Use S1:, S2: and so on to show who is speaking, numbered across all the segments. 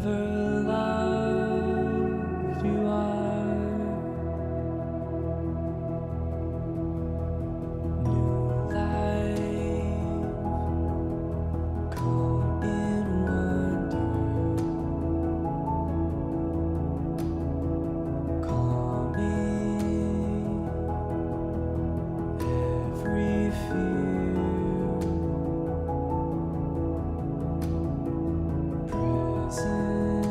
S1: Forever loved you are. New life, caught in wonder. Calming every fear. Present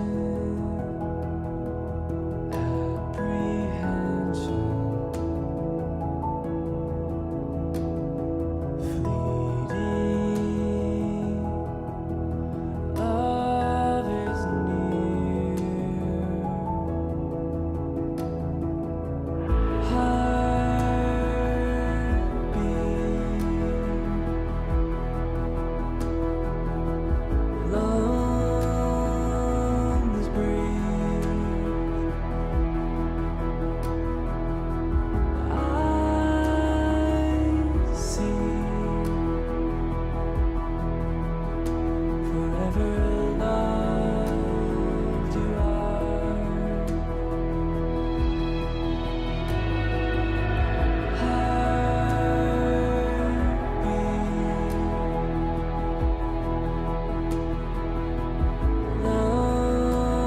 S1: apprehension. Fleeting love is near. Heartbeat, lungs breathe. I see. Forever loved you are. Heartbeat,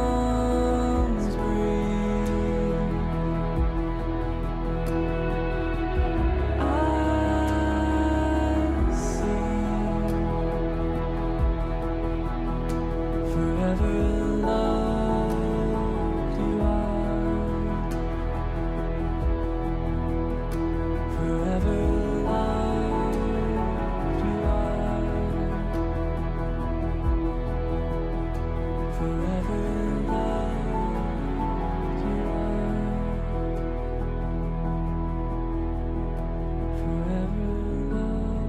S1: lungs breathe. I see. Forever loved you are. Forever loved you are. Forever loved you are. Forever loved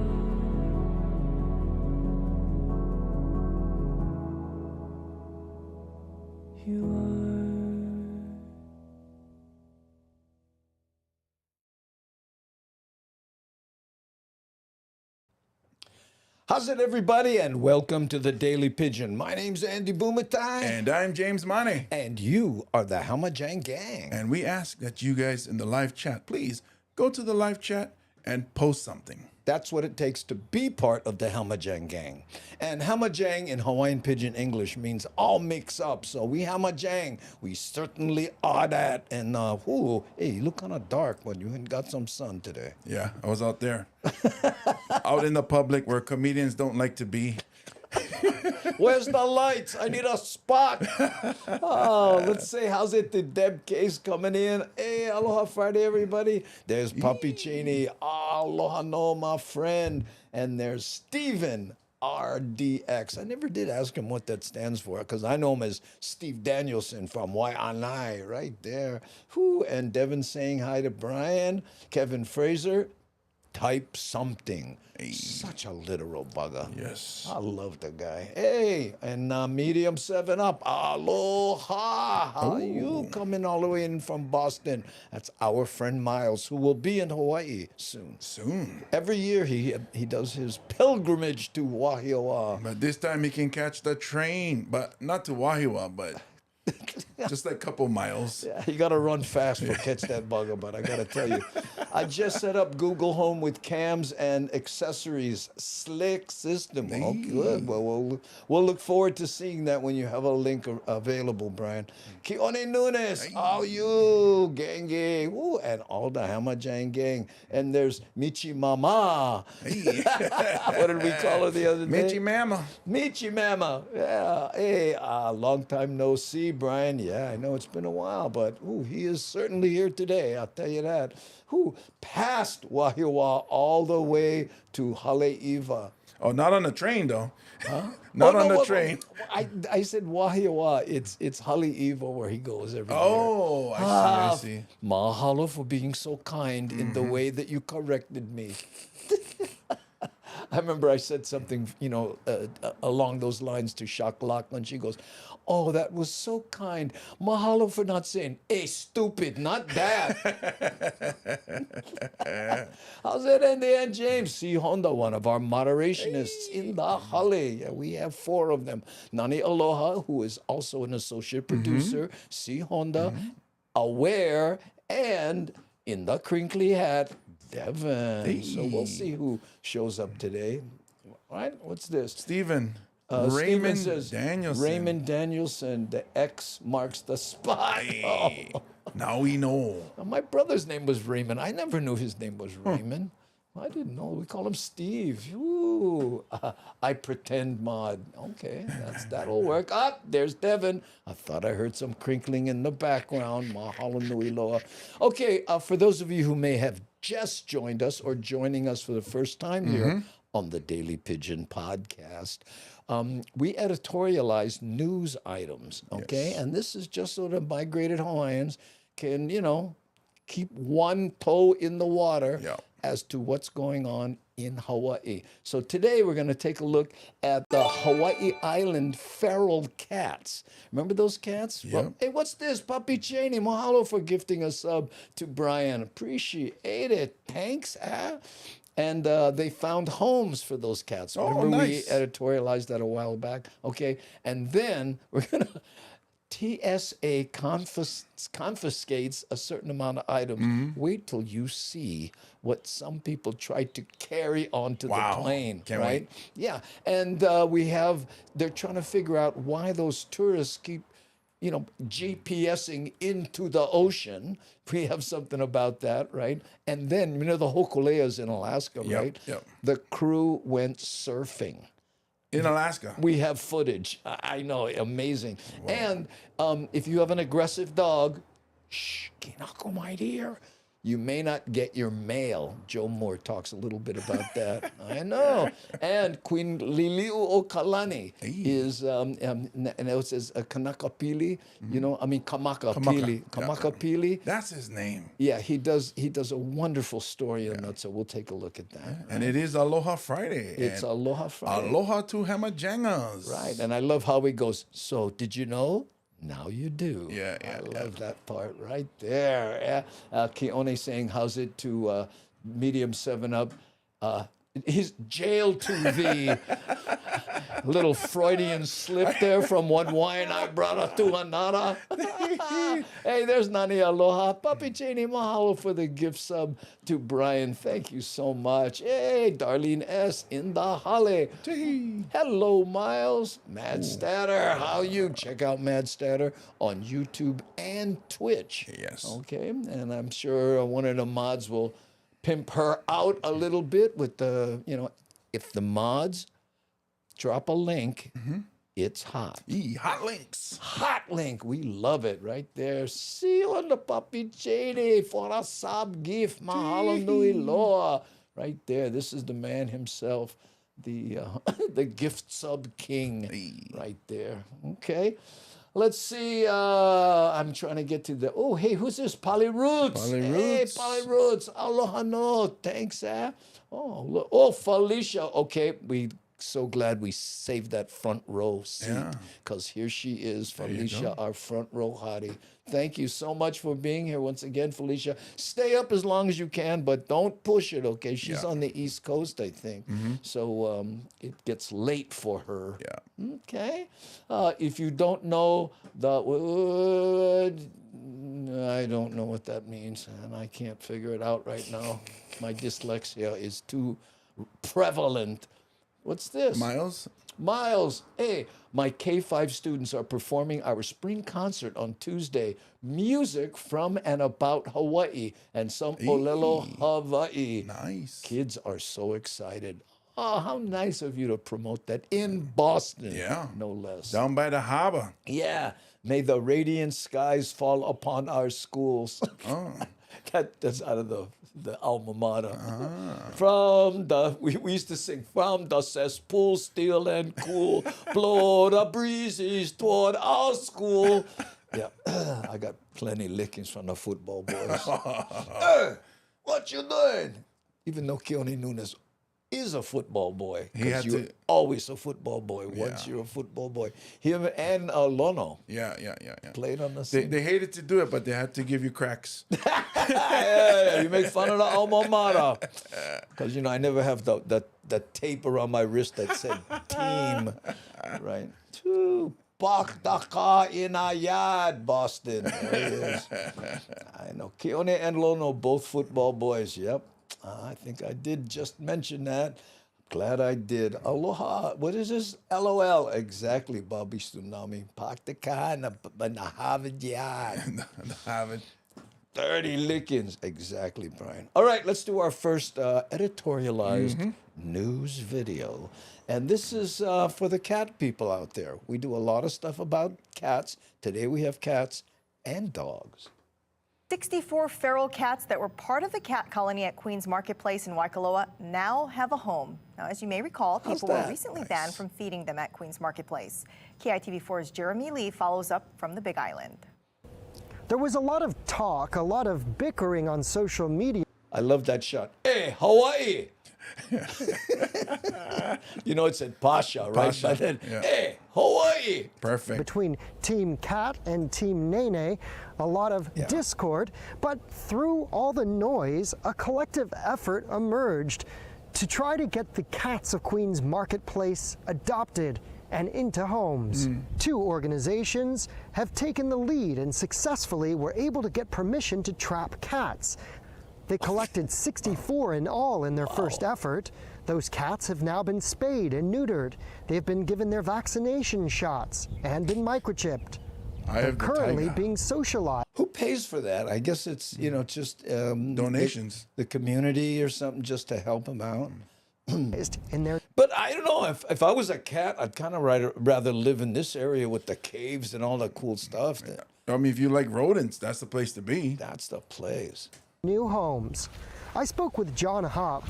S1: you are.
S2: How's it, everybody, and welcome to the Daily Pidgin. My name's Andy Bumatai,
S3: And I'm James Mane.
S2: and you are the Hamajang Gang.
S3: And we ask that you guys in the live chat, please go to the live chat and post something.
S2: That's what it takes to be part of the Hamajang Gang. And Hamajang in Hawaiian Pidgin English means all mix up. So we Hamajang, we certainly are that. And hey, you look kind of dark, but you got some sun today.
S3: Yeah, I was out there. Out in the public where comedians don't like to be.
S2: Where's the lights? I need a spot. Oh, let's say, how's it? The Deb Case coming in. Hey, aloha Friday, everybody. There's Puppy Cheney. Aloha no, my friend. And there's Steven RDX. I never did ask him what that stands for because I know him as Steve Danielson from Waianae, right there. Whew. And Devin saying hi to Brian. Kevin Fraser. Type something. Such a literal bugger.
S3: Yes.
S2: I love the guy. Hey, and Medium 7 Up. Aloha. How are you coming all the way in from Boston? That's our friend Miles, who will be in Hawaii soon.
S3: Soon.
S2: Every year he does his pilgrimage to Wahiawa.
S3: But this time he can catch the train. But not to Wahiawa, but just a couple miles.
S2: Yeah, you got to run fast to catch that bugger, but I got to tell you, I just set up Google Home with cams and accessories. Slick system. Oh, good. Well, we'll look forward to seeing that when you have a link available, Brian. Kione Nunes, all you, gang. Ooh, and all the Hamajang gang. And there's Michi Mama. What did we call her the other day?
S3: Michi Mama.
S2: Michi Mama. Yeah. Hey, long time no see, Brian. Yeah, I know it's been a while, but he is certainly here today. I'll tell you that. Past Wahiawa all the way to Haleiwa.
S3: Oh, not on the train, though. Huh? Not on the train.
S2: I said Wahiawa. It's Haleiwa where he goes every year.
S3: Oh, I see.
S2: Mahalo for being so kind in the way that you corrected me. I remember I said something, along those lines to Shock Lachlan. She goes, "Oh, that was so kind. Mahalo for not saying, hey, stupid, not that." How's it in the end, James? C. Honda, one of our moderationists in the Hale. Yeah, we have 4 of them. Nani Aloha, who is also an associate producer. C. Honda, Aware, and in the crinkly hat, Devin. So we'll see who shows up today. All right, what's this?
S3: Stephen.
S2: Stephen
S3: Raymond
S2: says,
S3: Danielson.
S2: Raymond Danielson, the X marks the spot.
S3: Hey,
S2: Oh.
S3: now we know.
S2: My brother's name was Raymond. I never knew his name was Raymond. I didn't know. We call him Steve. Ooh, I pretend mod. Okay, that'll work. Ah, there's Devin. I thought I heard some crinkling in the background. Mahalo nui loa. Okay, for those of you who may have just joined us or joining us for the first time here on the Daily Pidgin podcast, we editorialize news items, okay?
S3: Yes.
S2: And this is just so that migrated Hawaiians can, keep one toe in the water
S3: Yeah.
S2: as to what's going on in Hawaii. So today we're going to take a look at the Hawaii Island feral cats. Remember those cats?
S3: Yeah.
S2: Well, hey, what's this? Papi Cheney, mahalo for gifting a sub to Brian. Appreciate it. Thanks. And they found homes for those cats.
S3: Oh,
S2: Remember
S3: nice.
S2: we editorialized that a while back? Okay. And then we're going to... TSA confiscates a certain amount of items. Wait till you see what some people tried to carry onto the
S3: Wow.
S2: plane,
S3: Can't
S2: right?
S3: wait.
S2: Yeah, and they're trying to figure out why those tourists keep, GPSing into the ocean. We have something about that, right? And then, the Hokulea's in Alaska, right?
S3: Yep.
S2: The crew went surfing.
S3: In Alaska.
S2: We have footage. I know, amazing. And if you have an aggressive dog, shh, kinako my dear, you may not get your mail. Joe Moore talks a little bit about that. I know. And Queen Liliuokalani is, and it says Kanakapili, Kamakapili.
S3: Yeah.
S2: Kamakapili.
S3: That's his name.
S2: Yeah, he does a wonderful story on that, so we'll take a look at that.
S3: And it is Aloha Friday.
S2: It's
S3: and
S2: Aloha Friday.
S3: Aloha to Hamajangas.
S2: Right, and I love how he goes, so did you know? Now you do.
S3: Yeah,
S2: I love that part right there. Yeah. Keone saying, how's it to medium 7-Up? He's jailed to the little Freudian slip there from one wine I brought up to another. Hey, there's Nani Aloha. Papi Cheney, mahalo for the gift sub to Brian. Thank you so much. Hey, Darlene S. in the Hale. Hello, Miles. Mad Statter, how you? Check out Mad Statter on YouTube and Twitch.
S3: Yes.
S2: Okay, and I'm sure one of the mods will pimp her out a little bit with the, if the mods drop a link, it's hot.
S3: Hot links.
S2: Hot link. We love it right there. See you on the Papi Cheney for a sub gift. Mahalo nui loa. Right there. This is the man himself, the the gift sub king. Right there. Okay. Let's see. I'm trying to get to the. Oh, hey, who's this? Polly Roots.
S3: Polly
S2: Hey,
S3: Roots.
S2: Polly Roots. Aloha no. Thanks, Oh, look. Oh, Felicia. Okay, we so glad we saved that front row seat because here she is, Felicia, our front row hottie. Thank you so much for being here once again, Felicia. Stay up as long as you can, but don't push it, okay? She's on the East Coast, I think. So it gets late for her.
S3: Yeah.
S2: Okay. If you don't know the word, I don't know what that means, and I can't figure it out right now. My dyslexia is too prevalent. What's this? Miles, hey, my K-5 students are performing our spring concert on Tuesday. Music from and about Hawaii and some Olelo, Hawaii.
S3: Nice.
S2: Kids are so excited. Oh, how nice of you to promote that in Boston.
S3: Yeah.
S2: No less.
S3: Down by the harbor.
S2: Yeah. May the radiant skies fall upon our schools.
S3: Oh.
S2: That's out of the alma mater. From the, we used to sing, from the cesspool still and cool, blow the breezes toward our school. Yeah, I got plenty lickings from the football boys. Hey, what you doing? Even though Keone Nunes is a football boy.
S3: He had
S2: You're
S3: to-
S2: always a football boy once
S3: Yeah.
S2: you're a football boy. Him and Lono
S3: Yeah.
S2: played on the
S3: They,
S2: same.
S3: they hated to do it, but they had to give you cracks.
S2: Yeah, you make fun of the alma mater. Because, I never have the tape around my wrist that said team. Right. Bakdaka Inayad, Boston. There it is. I know. Keone and Lono, both football boys. Yep. I think I did just mention that. Glad I did. Aloha. What is this? LOL. Exactly, Bobby Tsunami. Pakdaka na Harvard Yard.
S3: Have it.
S2: 30 lickings. Exactly, Brian. All right, let's do our first editorialized news video. And this is for the cat people out there. We do a lot of stuff about cats. Today we have cats and dogs.
S4: 64 feral cats that were part of the cat colony at Queens Marketplace in Waikoloa now have a home. Now, as you may recall, people were
S2: that?
S4: recently banned from feeding them at Queens Marketplace. KITV4's Jeremy Lee follows up from the Big Island.
S5: There was a lot of talk, a lot of bickering on social media.
S2: I love that shot. Hey, Hawaii! It said Pasha, right?
S3: Pasha,
S2: But then,
S3: yeah.
S2: hey, Hawaii!
S3: Perfect.
S5: Between Team Cat and Team Nene, a lot of discord, but through all the noise, a collective effort emerged to try to get the cats of Queens Marketplace adopted and into homes. Two organizations have taken the lead and successfully were able to get permission to trap cats. They collected 64 in all in their first effort. Those cats have now been spayed and neutered. They've been given their vaccination shots and been microchipped.
S3: I
S5: They're
S3: have the
S5: currently
S3: tiger.
S5: being socialized.
S2: Who pays for that? I guess it's, just
S3: Donations.
S2: The community or something just to help them out.
S5: In their
S2: But I don't know. If I was a cat, I'd kind of rather live in this area with the caves and all the cool stuff.
S3: I mean, if you like rodents, that's the place to be.
S2: That's the place.
S5: new homes. I spoke with John Hopp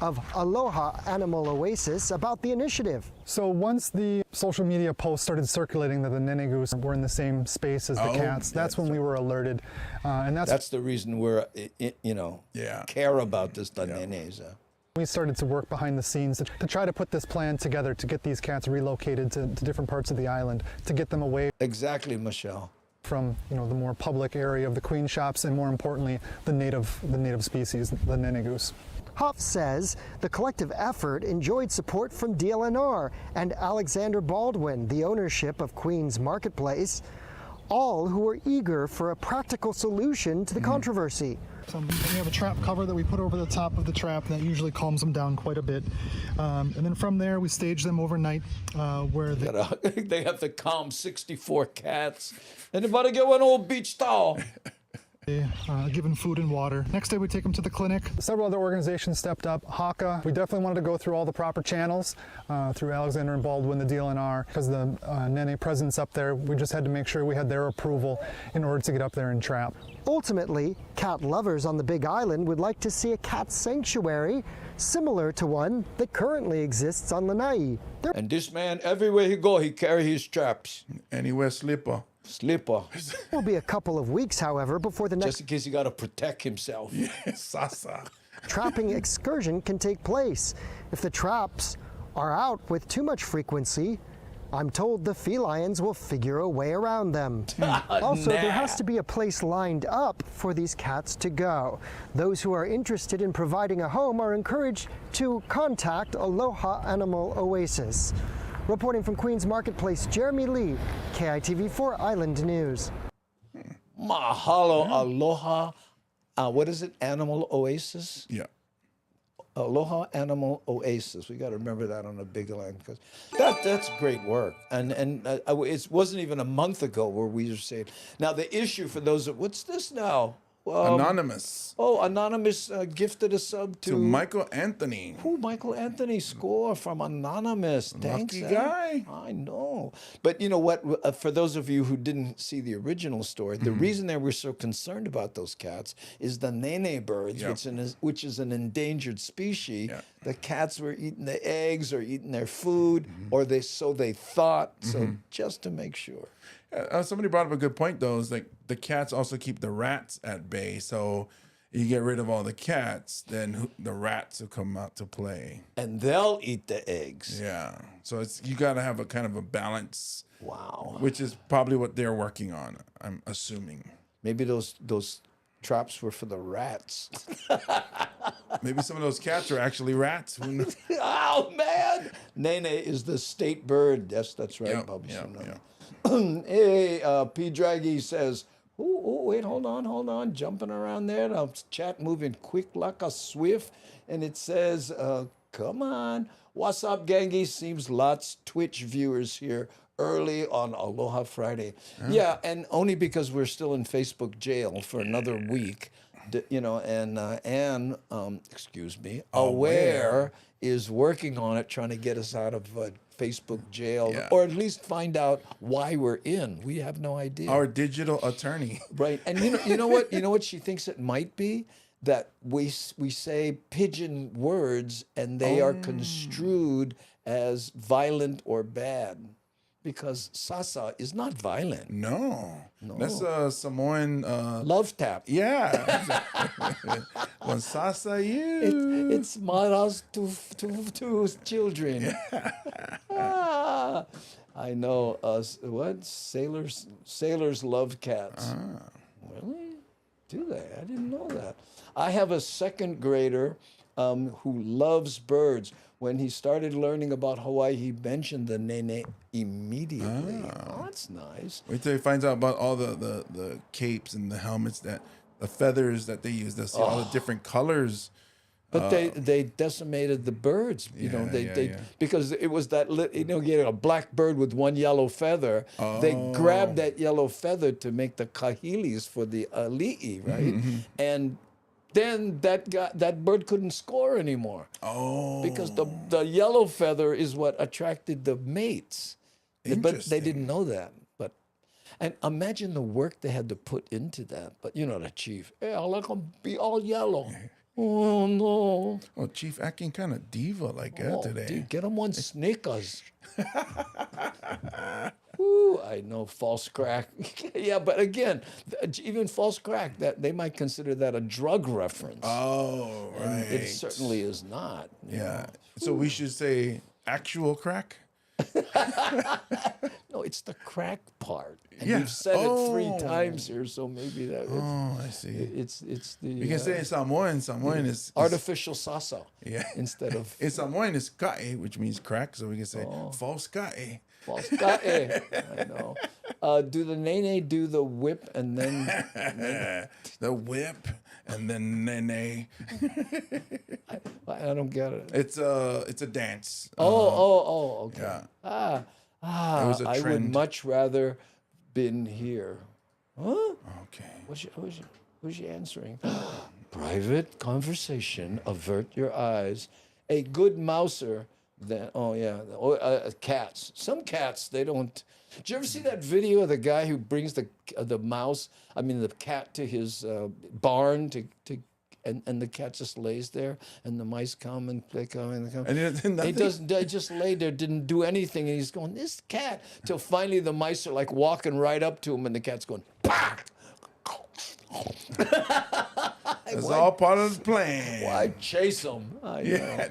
S5: of Aloha Animal Oasis about the initiative.
S6: So once the social media posts started circulating that the nene goose were in the same space as the
S3: Oh,
S6: cats, that's when we were alerted, and
S2: That's the reason we're,
S3: Yeah.
S2: care about this, the nenes.
S6: we started to work behind the scenes to try to put this plan together to get these cats relocated to different parts of the island, to get them away
S2: Exactly, Michelle.
S6: from the more public area of the queen shops, and more importantly, the native species, the nene goose.
S5: Hopp says the collective effort enjoyed support from DLNR and Alexander Baldwin, the ownership of Queens Marketplace, all who were eager for a practical solution to the controversy.
S7: We have a trap cover that we put over the top of the trap that usually calms them down quite a bit. And then from there, we stage them overnight where they
S2: They have to calm 64 cats. Anybody get one old beach towel?
S7: given food and water. Next day, we take them to the clinic.
S6: Several other organizations stepped up. HACA, we definitely wanted to go through all the proper channels through Alexander and Baldwin, the DLNR, because the nene presence up there, we just had to make sure we had their approval in order to get up there and trap.
S5: Ultimately, cat lovers on the Big Island would like to see a cat sanctuary similar to one that currently exists on Lanai. There
S2: And this man, everywhere he go, he carry his traps.
S3: And he wears slipper.
S2: Slipper.
S5: will be a couple of weeks, however, before the next
S2: Just in case he got to protect himself.
S3: Sasa.
S5: trapping excursion can take place. If the traps are out with too much frequency, I'm told the felines will figure a way around them. Also, there has to be a place lined up for these cats to go. Those who are interested in providing a home are encouraged to contact Aloha Animal Oasis. Reporting from Queens Marketplace, Jeremy Lee, KITV4 Island News.
S2: Mahalo, aloha. What is it? Animal Oasis?
S3: Yeah.
S2: Aloha Animal Oasis. We got to remember that on the Big Island because that's great work. And it wasn't even a month ago where we were saying. Now the issue for those what's this now?
S3: Anonymous.
S2: Oh, Anonymous gifted a sub
S3: To Michael Anthony.
S2: Who? Michael Anthony score from Anonymous. Thanks,
S3: Lucky guy.
S2: I know. But you know what? For those of you who didn't see the original story, the reason they were so concerned about those cats is the nene birds,
S3: Yep.
S2: which is an endangered species.
S3: Yeah.
S2: The cats were eating the eggs or eating their food, or they thought. So just to make sure.
S3: Somebody brought up a good point, though. Is like the cats also keep the rats at bay. So you get rid of all the cats, then the rats will come out to play.
S2: And they'll eat the eggs.
S3: Yeah. So you got to have a kind of a balance.
S2: Wow.
S3: Which is probably what they're working on, I'm assuming.
S2: Maybe those traps were for the rats.
S3: Maybe some of those cats are actually rats. Who knows?
S2: Oh, man. Nene is the state bird. Yes, that's right,
S3: Yep,
S2: Bubba.
S3: yep,
S2: Shinra.
S3: yep.
S2: Hey, P. Draggy says, oh, wait, hold on. Jumping around there. Now, chat moving quick like a swift. And it says, come on. What's up, gangy? Seems lots Twitch viewers here early on Aloha Friday. Yeah, and only because we're still in Facebook jail for another week. You know, and Anne, excuse me, Aware is working on it, trying to get us out of Facebook jail, or at least find out why we're in. We have no idea.
S3: Our digital attorney.
S2: Right, and you know what she thinks it might be? That we say Pidgin words and they are construed as violent or bad. Because Sasa is not violent.
S3: No. That's a Samoan...
S2: love tap.
S3: Yeah. When Sasa you.
S2: It's maras to children. Ah, I know. What? Sailors love cats. Really? Do they? I didn't know that. I have a second grader who loves birds. When he started learning about Hawaii, he mentioned the nene immediately. Oh, that's nice.
S3: Wait till he finds out about all the capes and the helmets, the feathers that they use. They'll see all the different colors.
S2: But they decimated the birds, because it was that, you get a black bird with one yellow feather. They grabbed that yellow feather to make the kahilis for the ali'i, right? And then that bird couldn't score anymore. Because the yellow feather is what attracted the mates. But they didn't know that. And imagine the work they had to put into that. But the chief, hey, I'll let them be all yellow. Oh, no.
S3: Oh, Chief acting kind of diva like that today.
S2: Dude, get them on sneakers. Ooh, I know, false crack. Yeah, but again, even false crack, that they might consider that a drug reference.
S3: Oh, right.
S2: And it certainly is not.
S3: Yeah. So we should say actual crack?
S2: No, it's the crack part. And
S3: Yeah.
S2: We've said it 3 times here, so maybe that.
S3: I see.
S2: It's the.
S3: You can say in Samoan. Samoan is
S2: artificial sasa.
S3: Yeah.
S2: Instead of.
S3: In Samoan is kae, which means crack. So we can say false kae.
S2: False kae. I know. Do the nene do the whip and then.
S3: The whip and then nene.
S2: I don't get it.
S3: It's a dance.
S2: Okay.
S3: Yeah.
S2: It
S3: was a
S2: I would
S3: trend.
S2: much rather been here. Huh?
S3: Okay.
S2: Who's she answering? Private conversation. Avert your eyes. A good mouser. Then cats. Some cats they don't. Did you ever see that video of the guy who brings the cat to his barn and the cat just lays there and the mice come and they come and they come.
S3: And
S2: They just lay there, didn't do anything, and he's going, this cat, till finally the mice are like walking right up to him and the cat's going, bah!
S3: It's all part of the plan.
S2: Why chase them?
S3: Yeah.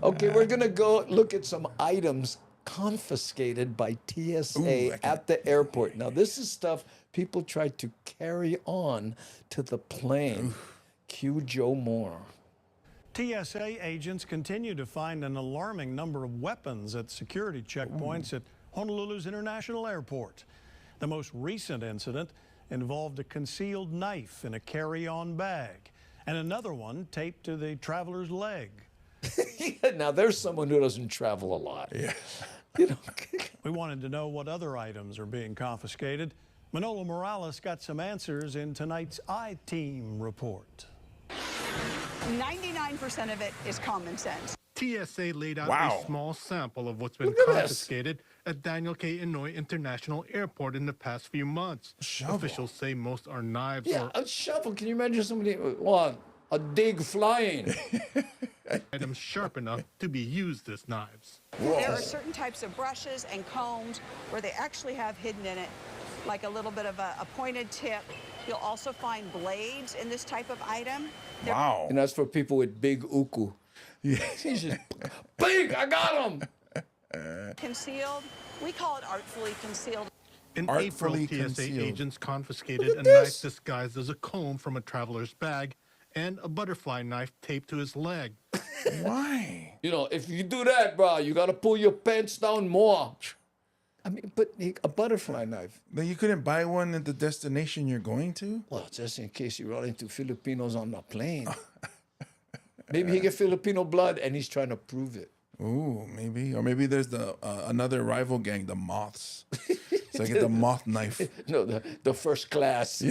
S2: Okay, we're gonna go look at some items confiscated by TSA at the airport. Now, this is stuff people tried to carry on to the plane. Cue Joe Moore.
S8: TSA agents continue to find an alarming number of weapons at security checkpoints at Honolulu's International Airport. The most recent incident involved a concealed knife in a carry-on bag and another one taped to the traveler's leg.
S2: Now, there's someone who doesn't travel a lot.
S3: Yeah.
S8: We wanted to know what other items are being confiscated. Manolo Morales got some answers in tonight's I-Team report.
S9: 99% of it is common sense.
S10: TSA laid out
S3: Wow.
S10: a small sample of what's been
S2: Look at this.
S10: confiscated at Daniel K. Inouye International Airport in the past few months.
S3: Shovel.
S10: Officials say most are knives
S2: Yeah,
S10: or
S2: a shovel. Can you imagine somebody, a dig flying?
S10: items sharp enough to be used as knives.
S9: There are certain types of brushes and combs where they actually have hidden in it like a little bit of a pointed tip You'll also find blades in this type of item.
S3: Wow.
S2: And that's for people with big uku.
S3: Yeah.
S2: He's just big. I got him.
S9: Concealed. We call it artfully concealed.
S10: In
S3: Artfully
S10: April, TSA
S3: concealed.
S10: agents confiscated
S2: Look
S10: a
S2: at
S10: knife
S2: this.
S10: disguised as a comb from a traveler's bag and a butterfly knife taped to his leg.
S3: Why?
S2: You know, if you do that, bro, you got to pull your pants down more. I mean, but a butterfly knife.
S3: Then you couldn't buy one at the destination you're going to?
S2: Well, just in case you run into Filipinos on the plane. Maybe he get Filipino blood and he's trying to prove it.
S3: Ooh, maybe. Or maybe there's the another rival gang, the Moths. So I get the moth knife.
S2: No, the first class.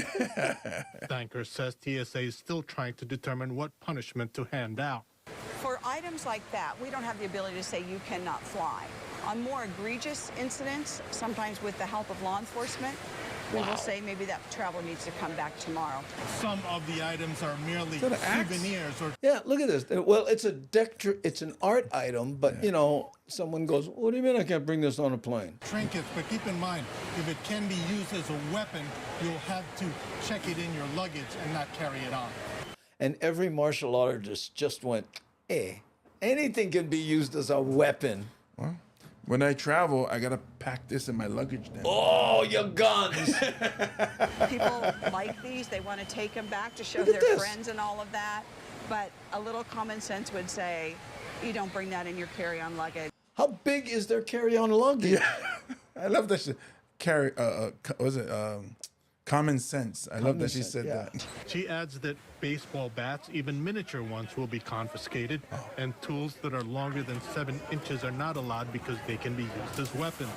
S10: Banker says TSA is still trying to determine what punishment to hand out.
S9: For items like that, we don't have the ability to say you cannot fly. On more egregious incidents, sometimes with the help of law enforcement, we will say maybe that traveler needs to come back tomorrow.
S10: Some of the items are merely
S3: that an axe?
S10: souvenirs or
S2: Yeah, look at this. Well, it's it's an art item, but you know, someone goes, "What do you mean I can't bring this on a plane?"
S10: trinkets, but keep in mind, if it can be used as a weapon, you'll have to check it in your luggage and not carry it on.
S2: And every martial artist just went, anything can be used as a weapon.
S3: Well, when I travel, I gotta pack this in my luggage then.
S2: Oh, your guns.
S9: People like these. They want to take them back to show
S2: Look at
S9: their
S2: this.
S9: friends and all of that. But a little common sense would say, you don't bring that in your carry-on luggage.
S2: How big is their carry-on luggage?
S3: I love that she carry. Was it common sense? I love that she
S2: sense,
S3: said
S2: yeah.
S3: that.
S10: She adds that baseball bats, even miniature ones, will be confiscated, and tools that are longer than 7 inches are not allowed because they can be used as weapons.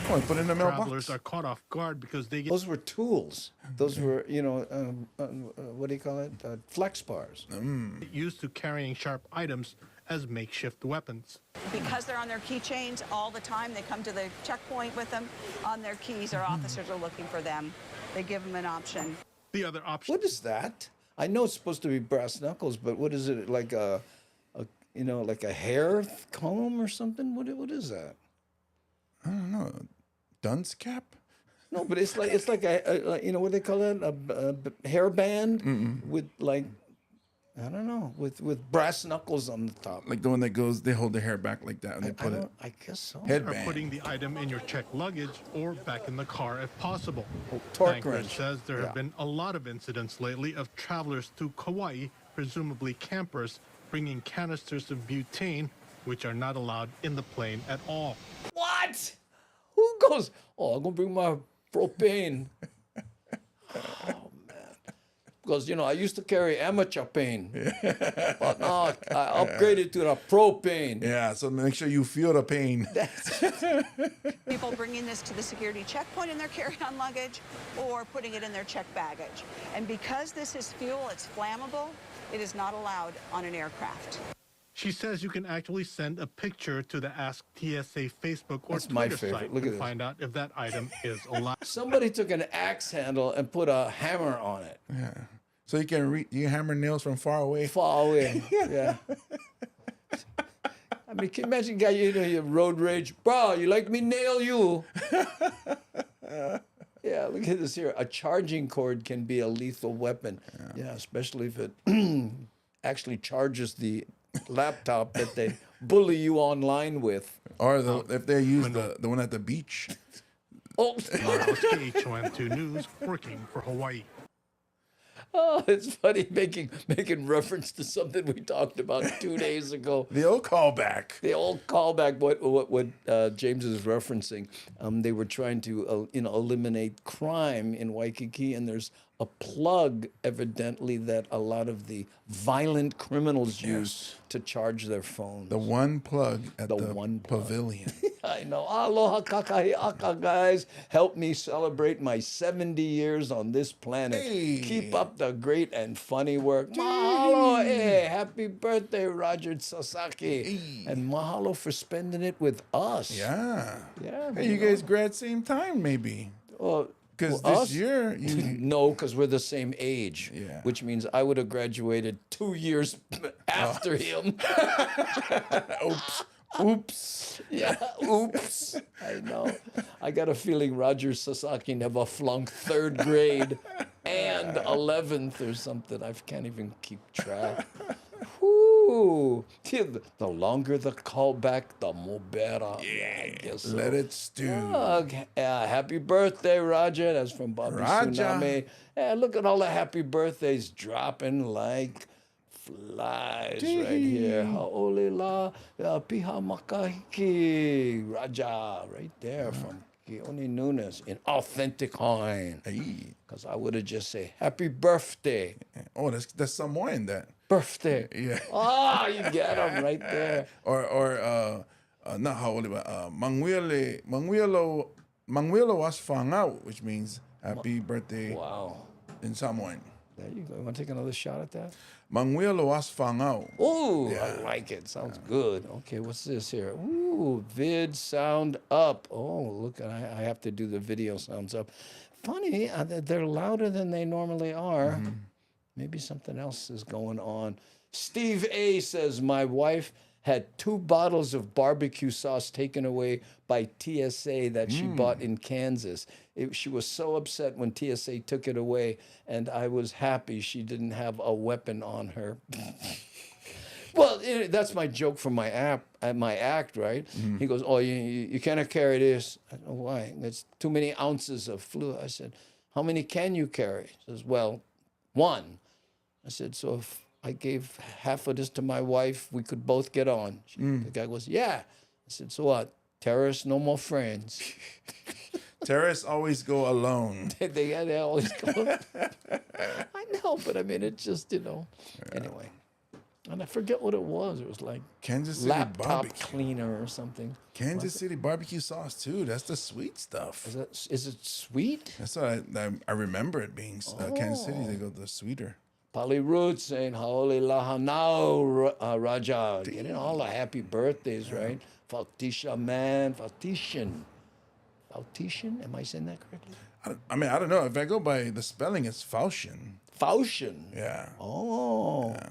S3: Oh, put it in the
S10: Travelers
S3: mailbox.
S10: are caught off guard because they get
S2: Those were tools. Those were, you know, what do you call it? Flex bars.
S10: used to carrying sharp items as makeshift weapons.
S9: Because they're on their keychains all the time, they come to the checkpoint with them on their keys. Our officers are looking for them. They give them an option.
S10: The other option
S2: What is that? I know it's supposed to be brass knuckles, but what is it? Like you know, like a hair comb or something? What is that?
S3: I don't know. Dunce cap?
S2: No, but it's like a you know what they call it? A hair band with like, I don't know, with brass knuckles on the top.
S3: Like the one that goes, they hold their hair back like that and they put it.
S2: I guess so.
S10: are
S3: Headband.
S10: putting the item in your checked luggage or back in the car if possible.
S2: torque
S10: Banker
S2: wrench.
S10: says there
S2: Yeah.
S10: have been a lot of incidents lately of travelers to Kauai, presumably campers, bringing canisters of butane, which are not allowed in the plane at all.
S2: What? Who goes, oh, I'm going to bring my propane. Oh, man. Because, you know, I used to carry amateur pain. But now I upgraded to the propane.
S3: Yeah, so make sure you feel the pain.
S9: People bringing this to the security checkpoint in their carry-on luggage or putting it in their checked baggage. And because this is fuel, it's flammable, it is not allowed on an aircraft.
S10: She says you can actually send a picture to the Ask TSA Facebook or
S2: That's my
S10: Twitter
S2: favorite.
S10: site
S2: Look at
S10: to
S2: this.
S10: find out if that item is allowed.
S2: Somebody took an axe handle and put a hammer on it.
S3: Yeah. So you can hammer nails from far away.
S2: Far away. Yeah. I mean, can you imagine, guy, you know, you have road rage. Bro, you like me nail you? Yeah, look at this here. A charging cord can be a lethal weapon. Yeah, especially if it actually charges the laptop that they bully you online with.
S3: Or if they use the one at the beach.
S2: Oh,
S10: Miles, KHON2 News, working for Hawaii.
S2: oh, it's funny making reference to something we talked about 2 days ago.
S3: The old callback.
S2: The old callback, what James is referencing. They were trying to eliminate crime in Waikiki, and there's a plug evidently that a lot of the violent criminals use to charge their phones.
S3: The one plug at
S2: The
S3: the
S2: one plug.
S3: pavilion.
S2: I know. Aloha kakahiaka, guys. Help me celebrate my 70 years on this planet.
S3: Hey.
S2: Keep up the great and funny work. Mahalo. Hey, happy birthday, Roger Sasaki. And mahalo for spending it with us.
S3: Yeah.
S2: Yeah.
S3: Hey, you guys grad same time maybe.
S2: Well,
S3: Because
S2: well,
S3: this
S2: us?
S3: year you
S2: No, because we're the same age.
S3: Yeah.
S2: Which means I would have graduated 2 years after him.
S3: oops. Oops.
S2: Yeah, oops. I know. I got a feeling Roger Sasaki never flunked 3rd grade and 11th or something. I can't even keep track. Whoo. The longer the callback, the more better. Yeah, I guess so.
S3: Let it stew.
S2: Happy birthday, Roger. That's from Bobby
S3: Raja.
S2: Tsunami. Look at all the happy birthdays dropping like flies right here. Ha'olila piha makahiki. Raja, right there from Keone Nunes in authentic Hawaiian. Because I would have just say happy birthday.
S3: Oh, that's Samoan, that.
S2: Birthday.
S3: Yeah.
S2: Ah, you get them right there.
S3: Or not Ha'olila, Manguilo was fangau, which means happy birthday
S2: Wow.
S3: in Samoan.
S2: There you go. You want to take another shot at that?
S3: Manguilo was fangau.
S2: Ooh, I like it. Sounds good. Okay, what's this here? Ooh, vid sound up. Oh, look, I have to do the video sounds up. Funny, they're louder than they normally are. Maybe something else is going on. Steve A says, my wife had 2 bottles of barbecue sauce taken away by TSA that she bought in Kansas. She was so upset when TSA took it away, and I was happy she didn't have a weapon on her. Well, that's my joke from my act, right? He goes, oh, you cannot carry this. I don't know why. It's too many ounces of fluid. I said, how many can you carry? He says, well, 1. I said, so if I gave half of this to my wife, we could both get on. The guy goes, yeah. I said, so what? Terrorists, no more friends.
S3: Terrorists always go alone.
S2: they always go. I know, but I mean, it's just, Anyway. And I forget what it was. It was like
S3: Kansas City
S2: laptop
S3: barbecue.
S2: cleaner or something.
S3: Kansas City barbecue sauce, too. That's the sweet stuff.
S2: Is it sweet?
S3: That's what I remember it being. Kansas City, they go the sweeter.
S2: Pali Roots saying, Haole Lahanau, Raja. Getting all the happy birthdays, right? Faltisha, man. Faltishan. Faltishan? Am I saying that correctly?
S3: I don't know. If I go by the spelling, it's Faustion.
S2: Faustion?
S3: Yeah.
S2: Oh.
S3: Yeah.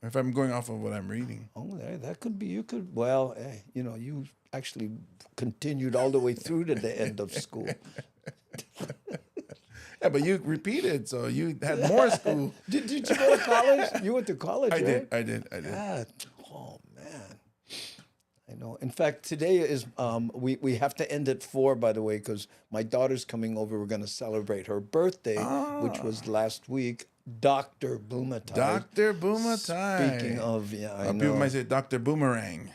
S3: If I'm going off of what I'm reading.
S2: Oh, that could be. You could, well, you actually continued all the way through to the end of school.
S3: Yeah, but you repeated, so you had more school.
S2: Did you go to college? You went to college, right?
S3: I did.
S2: God. Oh, man. I know. In fact, today is, we have to end at 4, by the way, because my daughter's coming over. We're going to celebrate her birthday, which was last week. Dr. Boomatai.
S3: Dr. Boomatai.
S2: Speaking of, I know.
S3: People might say Dr. Boomerang.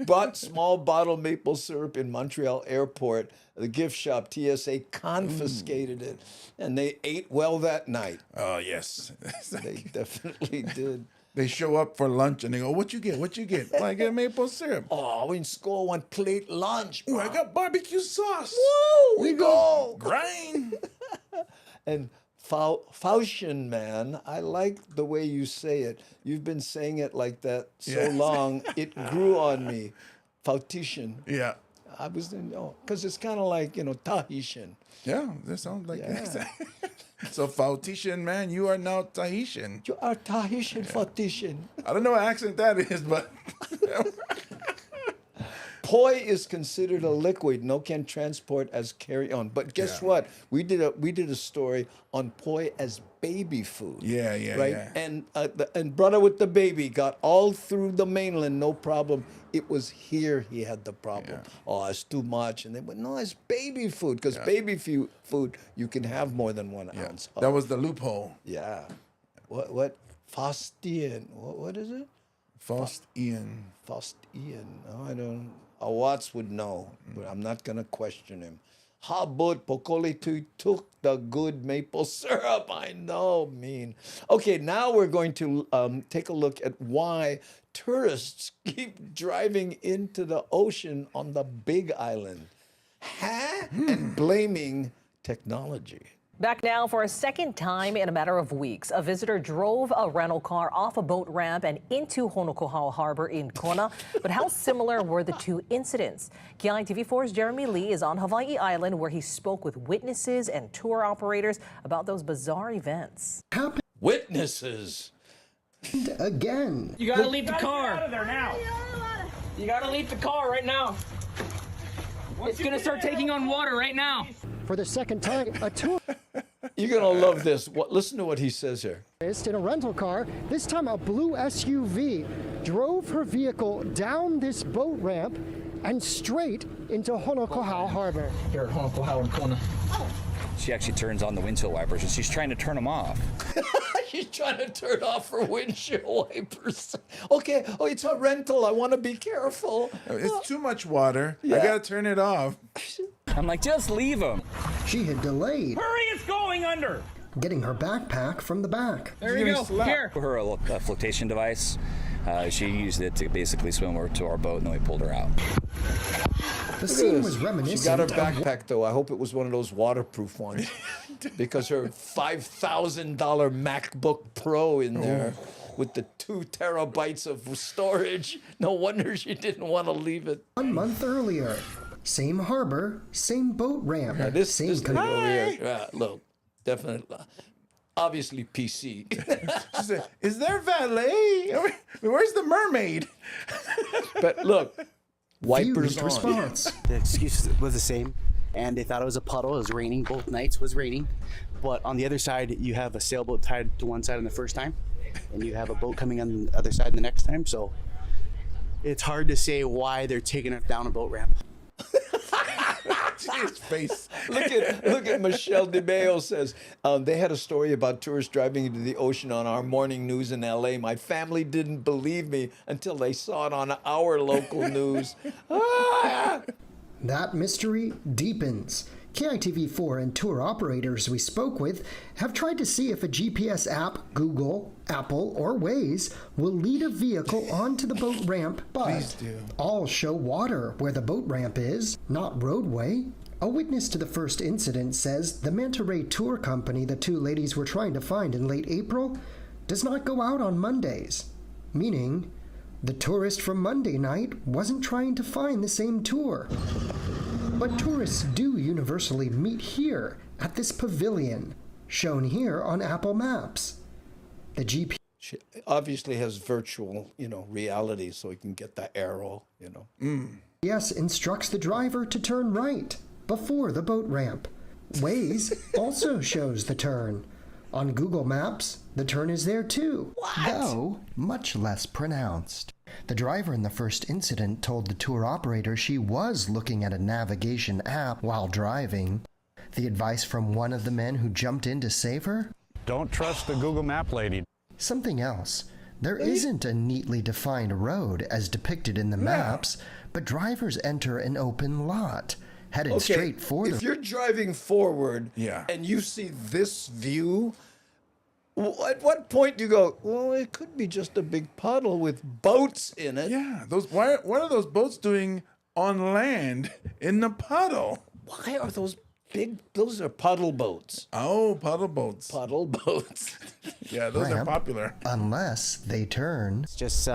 S2: Bought small bottle maple syrup in Montreal airport. The gift shop, TSA, confiscated it. And they ate well that night.
S3: Oh, yes.
S2: They definitely did.
S3: They show up for lunch and they go, what you get? What you get? Well, I get maple syrup.
S2: Oh, in school, 1 plate lunch.
S3: Ooh, I got barbecue sauce.
S2: Woo, we go.
S3: Grind.
S2: And Faustion, man, I like the way you say it. You've been saying it like that so long, it grew on me. Fautician.
S3: Yeah.
S2: I was, because it's kind of like, Tahitian.
S3: Yeah, that sounds like that. So Fautician, man, you are now Tahitian.
S2: You are Tahitian, Fautician.
S3: I don't know what accent that is, but...
S2: Poi is considered a liquid. No can transport as carry-on. But guess what? We did a story on poi as baby food.
S3: Yeah,
S2: right?
S3: Yeah.
S2: And brother with the baby got all through the mainland, no problem. It was here he had the problem. Yeah. Oh, it's too much. And they went, no, it's baby food. Because baby food, you can have more than 1 ounce.
S3: That was the loophole.
S2: Yeah. What? Faustian. What is it?
S3: Faustian.
S2: Faustian. Oh, I don't... Watts would know, but I'm not going to question him. Habut Pokoli took the good maple syrup. I know, mean. Okay, now we're going to take a look at why tourists keep driving into the ocean on the Big Island. And blaming technology.
S11: Back now for a second time in a matter of weeks, a visitor drove a rental car off a boat ramp and into Honokohau Harbor in Kona. But how similar were the 2 incidents? Kiai TV4's Jeremy Lee is on Hawaii Island where he spoke with witnesses and tour operators about those bizarre events.
S2: Witnesses.
S5: Again.
S12: You gotta leave the car.
S13: Get out of there now.
S12: You gotta leave the car right now. It's gonna start taking on water right now.
S5: For the second time, a tourist
S2: You're going to love this. Listen to what he says here.
S5: in a rental car, this time a blue SUV, drove her vehicle down this boat ramp and straight into Honokohau Harbor.
S12: Here at Honokohau and Kona.
S13: She actually turns on the windshield wipers and she's trying to turn them off.
S2: She's trying to turn off her windshield wipers. Okay, oh, it's a rental. I want to be careful.
S3: It's too much water.
S2: Yeah.
S3: I gotta turn it off.
S13: I'm like, just leave them.
S5: She had delayed
S12: Hurry, it's going under.
S5: getting her backpack from the back.
S12: There you go. Here.
S13: For her flotation device, she used it to basically swim over to our boat, and then we pulled her out.
S5: The scene was reminiscent.
S2: She got her
S5: of
S2: backpack, though. I hope it was one of those waterproof ones. Because her $5,000 MacBook Pro in there with the 2 terabytes of storage. No wonder she didn't want to leave it.
S5: 1 month earlier. Same harbor, same boat ramp,
S2: Yeah, this
S5: same
S2: thing over here. Look, definitely. Obviously PC.
S3: She said, "Is there valet? Where's the mermaid?"
S2: But look, wipers
S5: Fused
S2: on.
S5: response.
S14: The excuse was the same, and they thought it was a puddle. It was raining. Both nights was raining. But on the other side, you have a sailboat tied to one side on the first time, and you have a boat coming on the other side the next time. So it's hard to say why they're taking it down a boat ramp.
S3: His face.
S2: Look at Michelle DeMeo says, they had a story about tourists driving into the ocean on our morning news in LA. My family didn't believe me until they saw it on our local news.
S5: That mystery deepens. KITV4 and tour operators we spoke with have tried to see if a GPS app, Google, Apple, or Waze will lead a vehicle onto the boat ramp, but all show water where the boat ramp is, not roadway. A witness to the first incident says the Manta Ray tour company the two ladies were trying to find in late April does not go out on Mondays, meaning the tourist from Monday night wasn't trying to find the same tour. But tourists do universally meet here at this pavilion, shown here on Apple Maps. The GPS
S2: She obviously has virtual, reality, so he can get the arrow,
S5: instructs the driver to turn right before the boat ramp. Waze also shows the turn. On Google Maps, the turn is there too, though much less pronounced. The driver in the first incident told the tour operator she was looking at a navigation app while driving. The advice from one of the men who jumped in to save her?
S15: Don't trust the Google Map lady.
S5: Something else. There isn't a neatly defined road as depicted in the maps, but drivers enter an open lot, headed straight for
S2: if you're driving forward
S3: Yeah.
S2: and you see this view, at what point do you go, well, it could be just a big puddle with boats in it?
S3: Yeah, what are those boats doing on land in the puddle?
S2: Why are those those are puddle boats.
S3: Oh, puddle boats.
S2: Puddle boats.
S3: Yeah, those are
S5: ramp,
S3: popular.
S5: unless they turn.
S14: It's just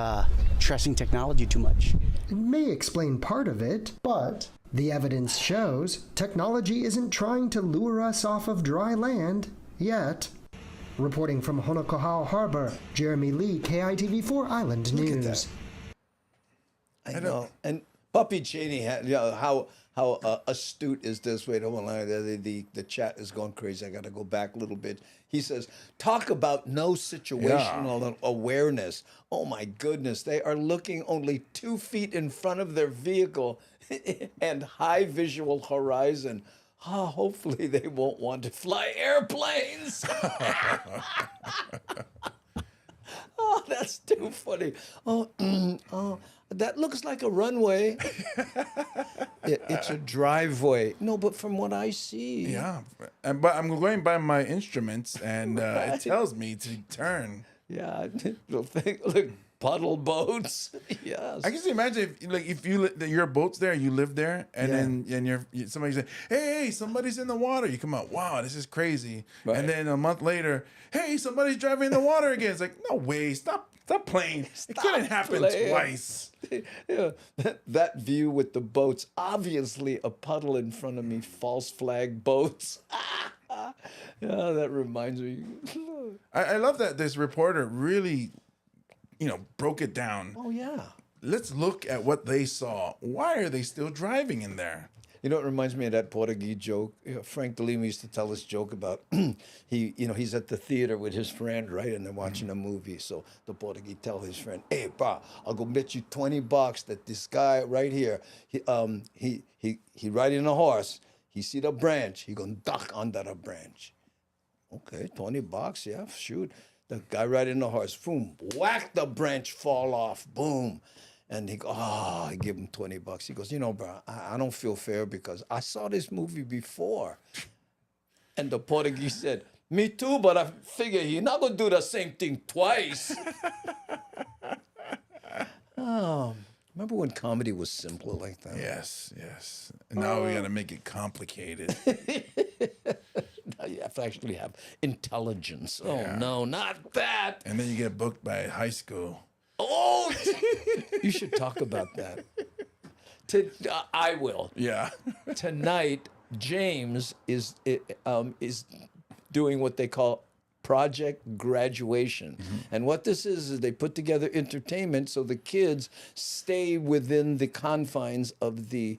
S14: trusting technology too much.
S5: It may explain part of it, but the evidence shows technology isn't trying to lure us off of dry land yet. Reporting from Honokohau Harbor, Jeremy Lee, KITV4 Island News.
S2: I know. And Puppy Cheney had, how astute is this? Wait, hold on. The chat is going crazy. I got to go back a little bit. He says, talk about no situational awareness. Oh, my goodness. They are looking only 2 feet in front of their vehicle and high visual horizon. Hopefully they won't want to fly airplanes. Oh, that's too funny. That looks like a runway. It's a driveway. No, but from what I see.
S3: Yeah, but I'm going by my instruments, and it tells me to turn.
S2: Yeah, look, puddle boats. Yes.
S3: I can just imagine if your boat's there, you live there, and then somebody say, "Hey, somebody's in the water." You come out, "Wow, this is crazy."
S2: Right.
S3: And then a month later, "Hey, somebody's driving in the water again." It's like, no way, stop playing. It couldn't happen twice.
S2: Yeah, that view with the boats, obviously a puddle in front of me, false flag boats. Yeah, that reminds me.
S3: I love that this reporter really, broke it down.
S2: Oh, yeah.
S3: let's look at what they saw. Why are they still driving in there?
S2: You know, it reminds me of that Portuguese joke. Frank DeLima used to tell this joke about he's at the theater with his friend, right, and they're watching a movie. So the Portuguese tell his friend, "Hey, bro, I'll go bet you $20 that this guy right here, he riding a horse. He see the branch. He gonna duck under the branch." Okay, $20, yeah, shoot. The guy riding the horse, boom, whack, the branch fall off, boom. And he goes, I give him $20. He goes, you know, bro, I don't feel fair because I saw this movie before. And the Portuguese said, me too, but I figure you're not going to do the same thing twice. Oh, remember when comedy was simpler like that?
S3: Yes. And now we got to make it complicated.
S2: Now you have to actually have intelligence. Oh, no, not that.
S3: And then you get booked by high school.
S2: Oh, you should talk about that. I will.
S3: Yeah.
S2: Tonight, James is doing what they call Project Graduation. And what this is they put together entertainment so the kids stay within the confines of the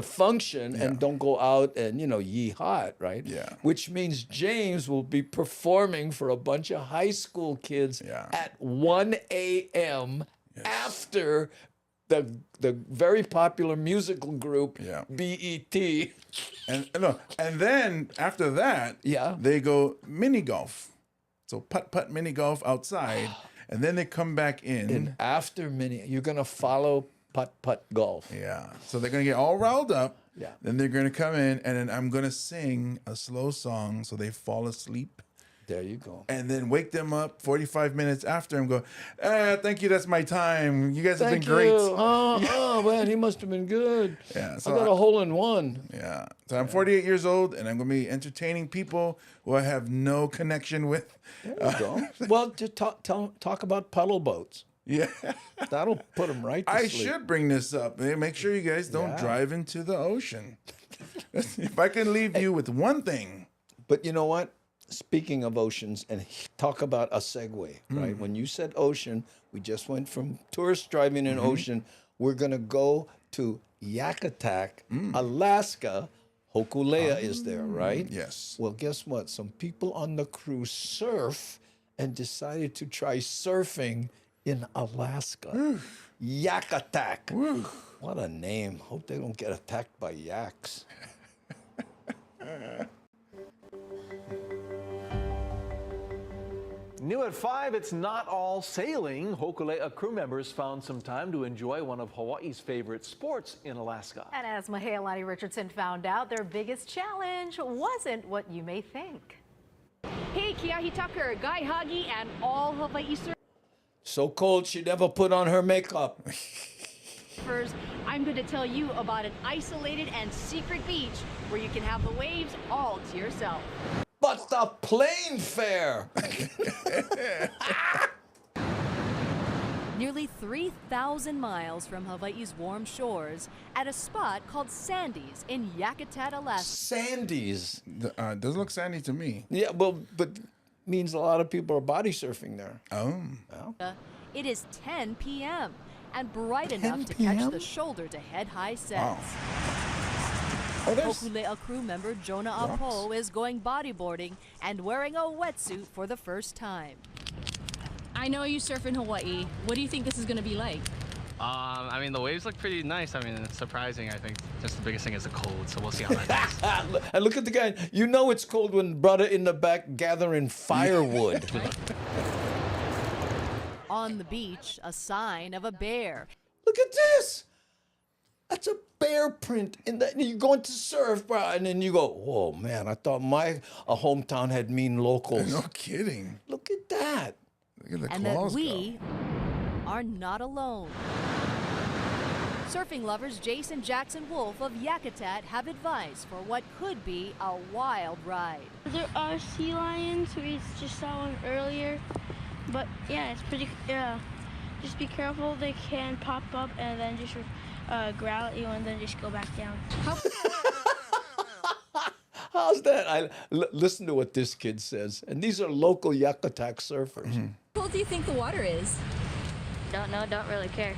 S2: function and don't go out and, yee-haw it, right?
S3: Yeah.
S2: Which means James will be performing for a bunch of high school kids at 1 a.m. after the very popular musical group BET.
S3: And then after that, they go mini golf. So putt mini golf outside, and then they come back in.
S2: And after you're gonna follow putt golf.
S3: Yeah. So they're gonna get all riled up.
S2: Yeah.
S3: Then they're gonna come in, and then I'm gonna sing a slow song so they fall asleep.
S2: There you go.
S3: And then wake them up 45 minutes after and go, thank you, that's my time. You guys have been great.
S2: Oh, man, he must have been good.
S3: Yeah,
S2: so I got a hole in one.
S3: Yeah. So I'm 48 years old, and I'm going to be entertaining people who I have no connection with.
S2: There you go. Well, just talk about puddle boats.
S3: Yeah.
S2: That'll put them right to
S3: I
S2: sleep.
S3: should bring this up. Make sure you guys don't drive into the ocean. If I can leave you with one thing.
S2: But you know what? Speaking of oceans, and talk about a segue, right? When you said ocean, we just went from tourists driving in ocean. We're going to go to Yakutat, Alaska. Hokulea is there, right?
S3: Yes.
S2: Well, guess what? Some people on the cruise surf and decided to try surfing in Alaska. Yakutat. What a name. Hope they don't get attacked by yaks.
S16: New at 5, it's not all sailing. Hokulea crew members found some time to enjoy one of Hawaii's favorite sports in Alaska.
S17: And as Mahealani Richardson found out, their biggest challenge wasn't what you may think.
S18: Hey, Kiahi Tucker, Guy Hagi, and all Hawaii
S2: So cold she never put on her makeup.
S18: surfers, I'm going to tell you about an isolated and secret beach where you can have the waves all to yourself.
S2: But the plane fare!
S19: Nearly 3,000 miles from Hawaii's warm shores at a spot called Sandy's in Yakutat, Alaska.
S2: Sandy's?
S3: Doesn't look sandy to me.
S2: Yeah, well, but means a lot of people are body surfing there.
S3: Oh.
S2: Well.
S19: It is 10 p.m. and bright enough to catch the shoulder-to-head high sets.
S3: Wow.
S19: Hokulea crew member Jonah Apo is going bodyboarding and wearing a wetsuit for the first time.
S20: I know you surf in Hawaii. What do you think this is going to be like?
S21: I mean, the waves look pretty nice. I mean, it's surprising. I think just the biggest thing is the cold, so we'll see how that goes.
S2: And look at the guy. You know it's cold when brother in the back gathering firewood.
S19: On the beach, a sign of a bear.
S2: Look at this. That's a bear print in that. You're going to surf, bro, and then you go, "Oh man, I thought my hometown had mean locals."
S3: No kidding.
S2: Look at that.
S3: Look at the
S19: And
S3: claws
S19: that we are not alone. Surfing lovers Jason Jackson Wolf of Yakutat have advice for what could be a wild ride.
S22: There are sea lions. We just saw one earlier, but yeah, it's pretty. Just be careful. They can pop up and then just growl at you and then just go back down.
S2: How's that? Listen to what this kid says. And these are local Yakutat surfers.
S20: How cold do you think the water is?
S22: don't know, don't really care.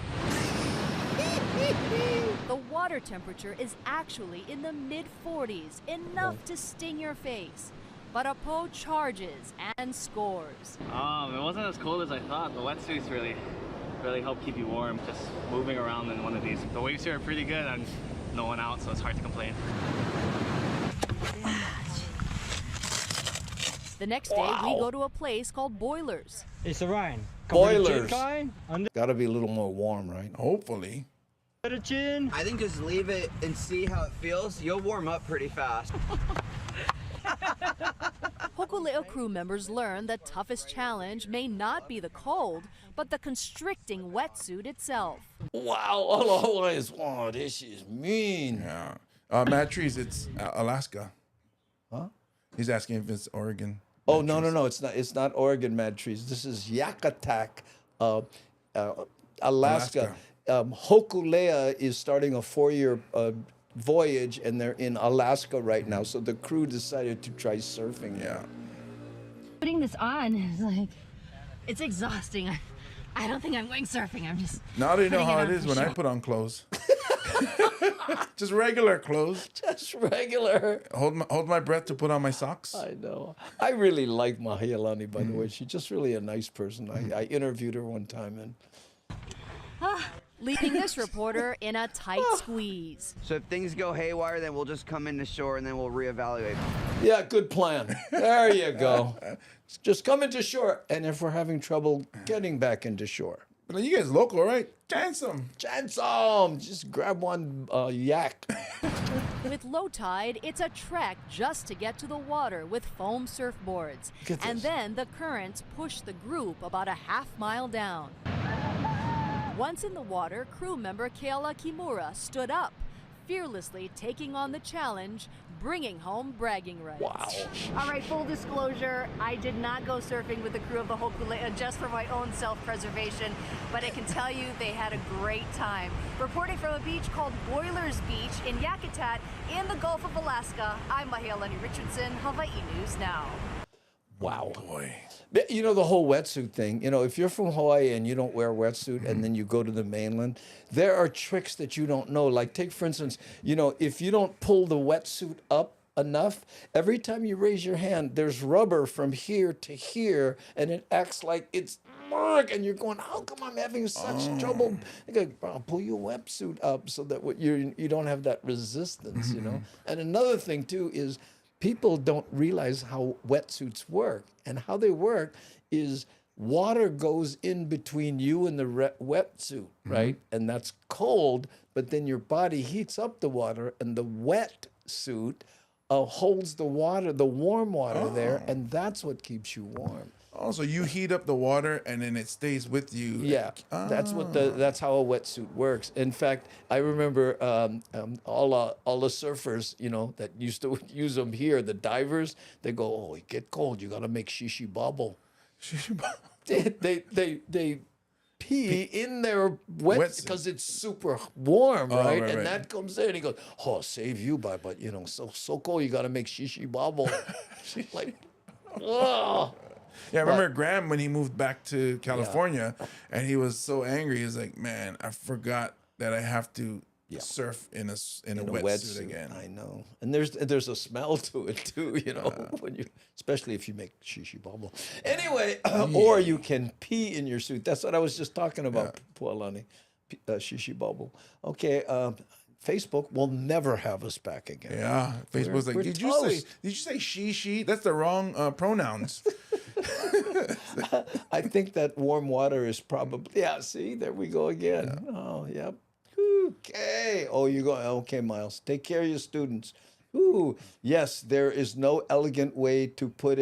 S19: The water temperature is actually in the mid-40s, enough to sting your face. But Apo charges and scores.
S21: It wasn't as cold as I thought. The wetsuits really help keep you warm. Just moving around in one of these. The waves here are pretty good and no one out, so it's hard to complain.
S19: The next day, we go to a place called Boilers.
S12: It's Ryan.
S2: Boilers. Got to be a little more warm, right?
S3: Hopefully.
S12: I
S1: think just leave it and see how it feels. You'll warm up pretty fast.
S19: Hokulea crew members learn the toughest challenge may not be the cold, but the constricting wetsuit itself.
S2: Wow, all Hawaiians, wow, this is mean.
S3: Yeah. Matt Trees, it's Alaska.
S2: Huh?
S3: He's asking if it's Oregon.
S2: Oh, no, it's not. It's not Oregon Mad Trees. This is Yakutat, Alaska. Hokulea is starting a 4-year voyage, and they're in Alaska right now. So the crew decided to try surfing.
S3: Yeah.
S18: Putting this on is like, it's exhausting. I don't think I'm going surfing. I'm just.
S3: Now they know
S18: putting
S3: how
S18: on
S3: it is
S18: for
S3: when
S18: show.
S3: I put on clothes. Just regular clothes.
S2: Just regular.
S3: Hold my breath to put on my socks.
S2: I know. I really like Mahialani, by the way. She's just really a nice person. I interviewed her one time, and
S19: leaving this reporter in a tight squeeze.
S1: So if things go haywire, then we'll just come into shore and then we'll reevaluate.
S2: yeah, good plan. There you go. Just come into shore, and if we're having trouble getting back into shore,
S3: But you guys local, right? Chance them.
S2: Just grab one yak.
S19: With low tide, it's a trek just to get to the water with foam surfboards. And then the currents push the group about a half-mile down. Once in the water, crew member Keala Kimura stood up, fearlessly taking on the challenge, bringing home bragging rights.
S2: Wow.
S17: All right, full disclosure, I did not go surfing with the crew of the Hokulea just for my own self-preservation, but I can tell you they had a great time. Reporting from a beach called Boilers Beach in Yakutat in the Gulf of Alaska, I'm Mahialani Richardson, Hawaii News Now.
S2: Wow. Boy. You know, the whole wetsuit thing, you know, if you're from Hawaii and you don't wear a wetsuit and then you go to the mainland, there are tricks that you don't know. Like, take, for instance, you know, if you don't pull the wetsuit up enough, every time you raise your hand, there's rubber from here to here, and it acts like it's work, and you're going, how come I'm having such trouble? You go, pull your wetsuit up so that you don't have that resistance, you know? And another thing, too, is people don't realize how wetsuits work. And how they work is water goes in between you and the wetsuit, right? And that's cold, but then your body heats up the water, and the wetsuit holds the water, the warm water there, and that's what keeps you warm.
S3: Oh, so you heat up the water and then it stays with you.
S2: Yeah, that's how a wetsuit works. In fact, I remember all the surfers, you know, that used to use them here, the divers. They go, oh, it get cold. You got to make shishi bubble.
S3: Shishi bubble.
S2: They pee in their wet because it's super warm, right? And that comes in. And he goes, oh, save you, but you know, so cold. You got to make shishi bubble. Like, oh.
S3: Yeah, I remember Graham when he moved back to California, and he was so angry. He was like, "Man, I forgot that I have to surf in a wetsuit again."
S2: I know, and there's a smell to it too, you know, when you, especially if you make shishi bubble. Anyway, or you can pee in your suit. That's what I was just talking about, Pualani, shishi bubble. Okay. Facebook will never have us back again.
S3: Yeah, Facebook's like, did you say she? That's the wrong pronouns.
S2: I think that warm water is probably, see, there we go again. Yeah. Oh, yep. Okay. Oh, you go, okay, Miles. Take care of your students. Ooh, yes, there is no elegant way to put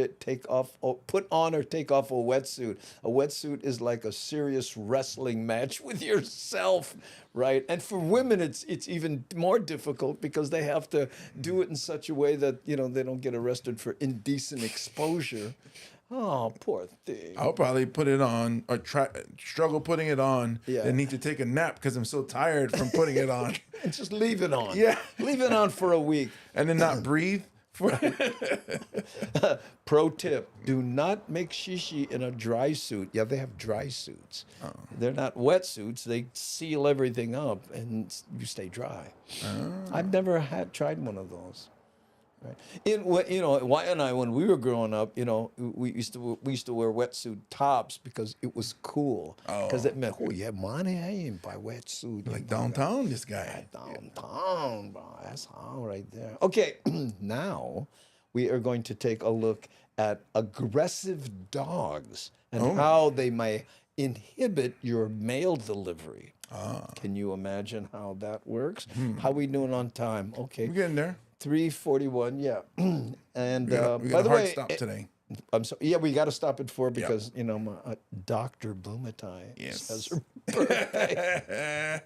S2: on or take off a wetsuit. A wetsuit is like a serious wrestling match with yourself, right? And for women, it's even more difficult because they have to do it in such a way that, you know, they don't get arrested for indecent exposure. Oh, poor thing.
S3: I'll probably put it on or struggle putting it on and need to take a nap because I'm so tired from putting it on.
S2: And just leave it on.
S3: Yeah.
S2: Leave it on for a week.
S3: And then not breathe
S2: Pro tip, do not make shishi in a dry suit. Yeah, they have dry suits. They're not wetsuits. They seal everything up and you stay dry. I've never tried one of those. Right. Wyatt and I, when we were growing up, we used to wear wetsuit tops because it was cool. Because it meant, you have money, I ain't buy wetsuit.
S3: Like downtown, this guy.
S2: Downtown, bro. That's all right there. Okay, now we are going to take a look at aggressive dogs and how they may inhibit your mail delivery. Can you imagine how that works? How we doing on time? Okay.
S3: We're getting there.
S2: 3:41, yeah. And
S3: we got
S2: by
S3: a
S2: the
S3: hard
S2: way,
S3: stop today.
S2: I'm sorry. Yeah, we got to stop at 4 because my Dr. Bumatai has her birthday.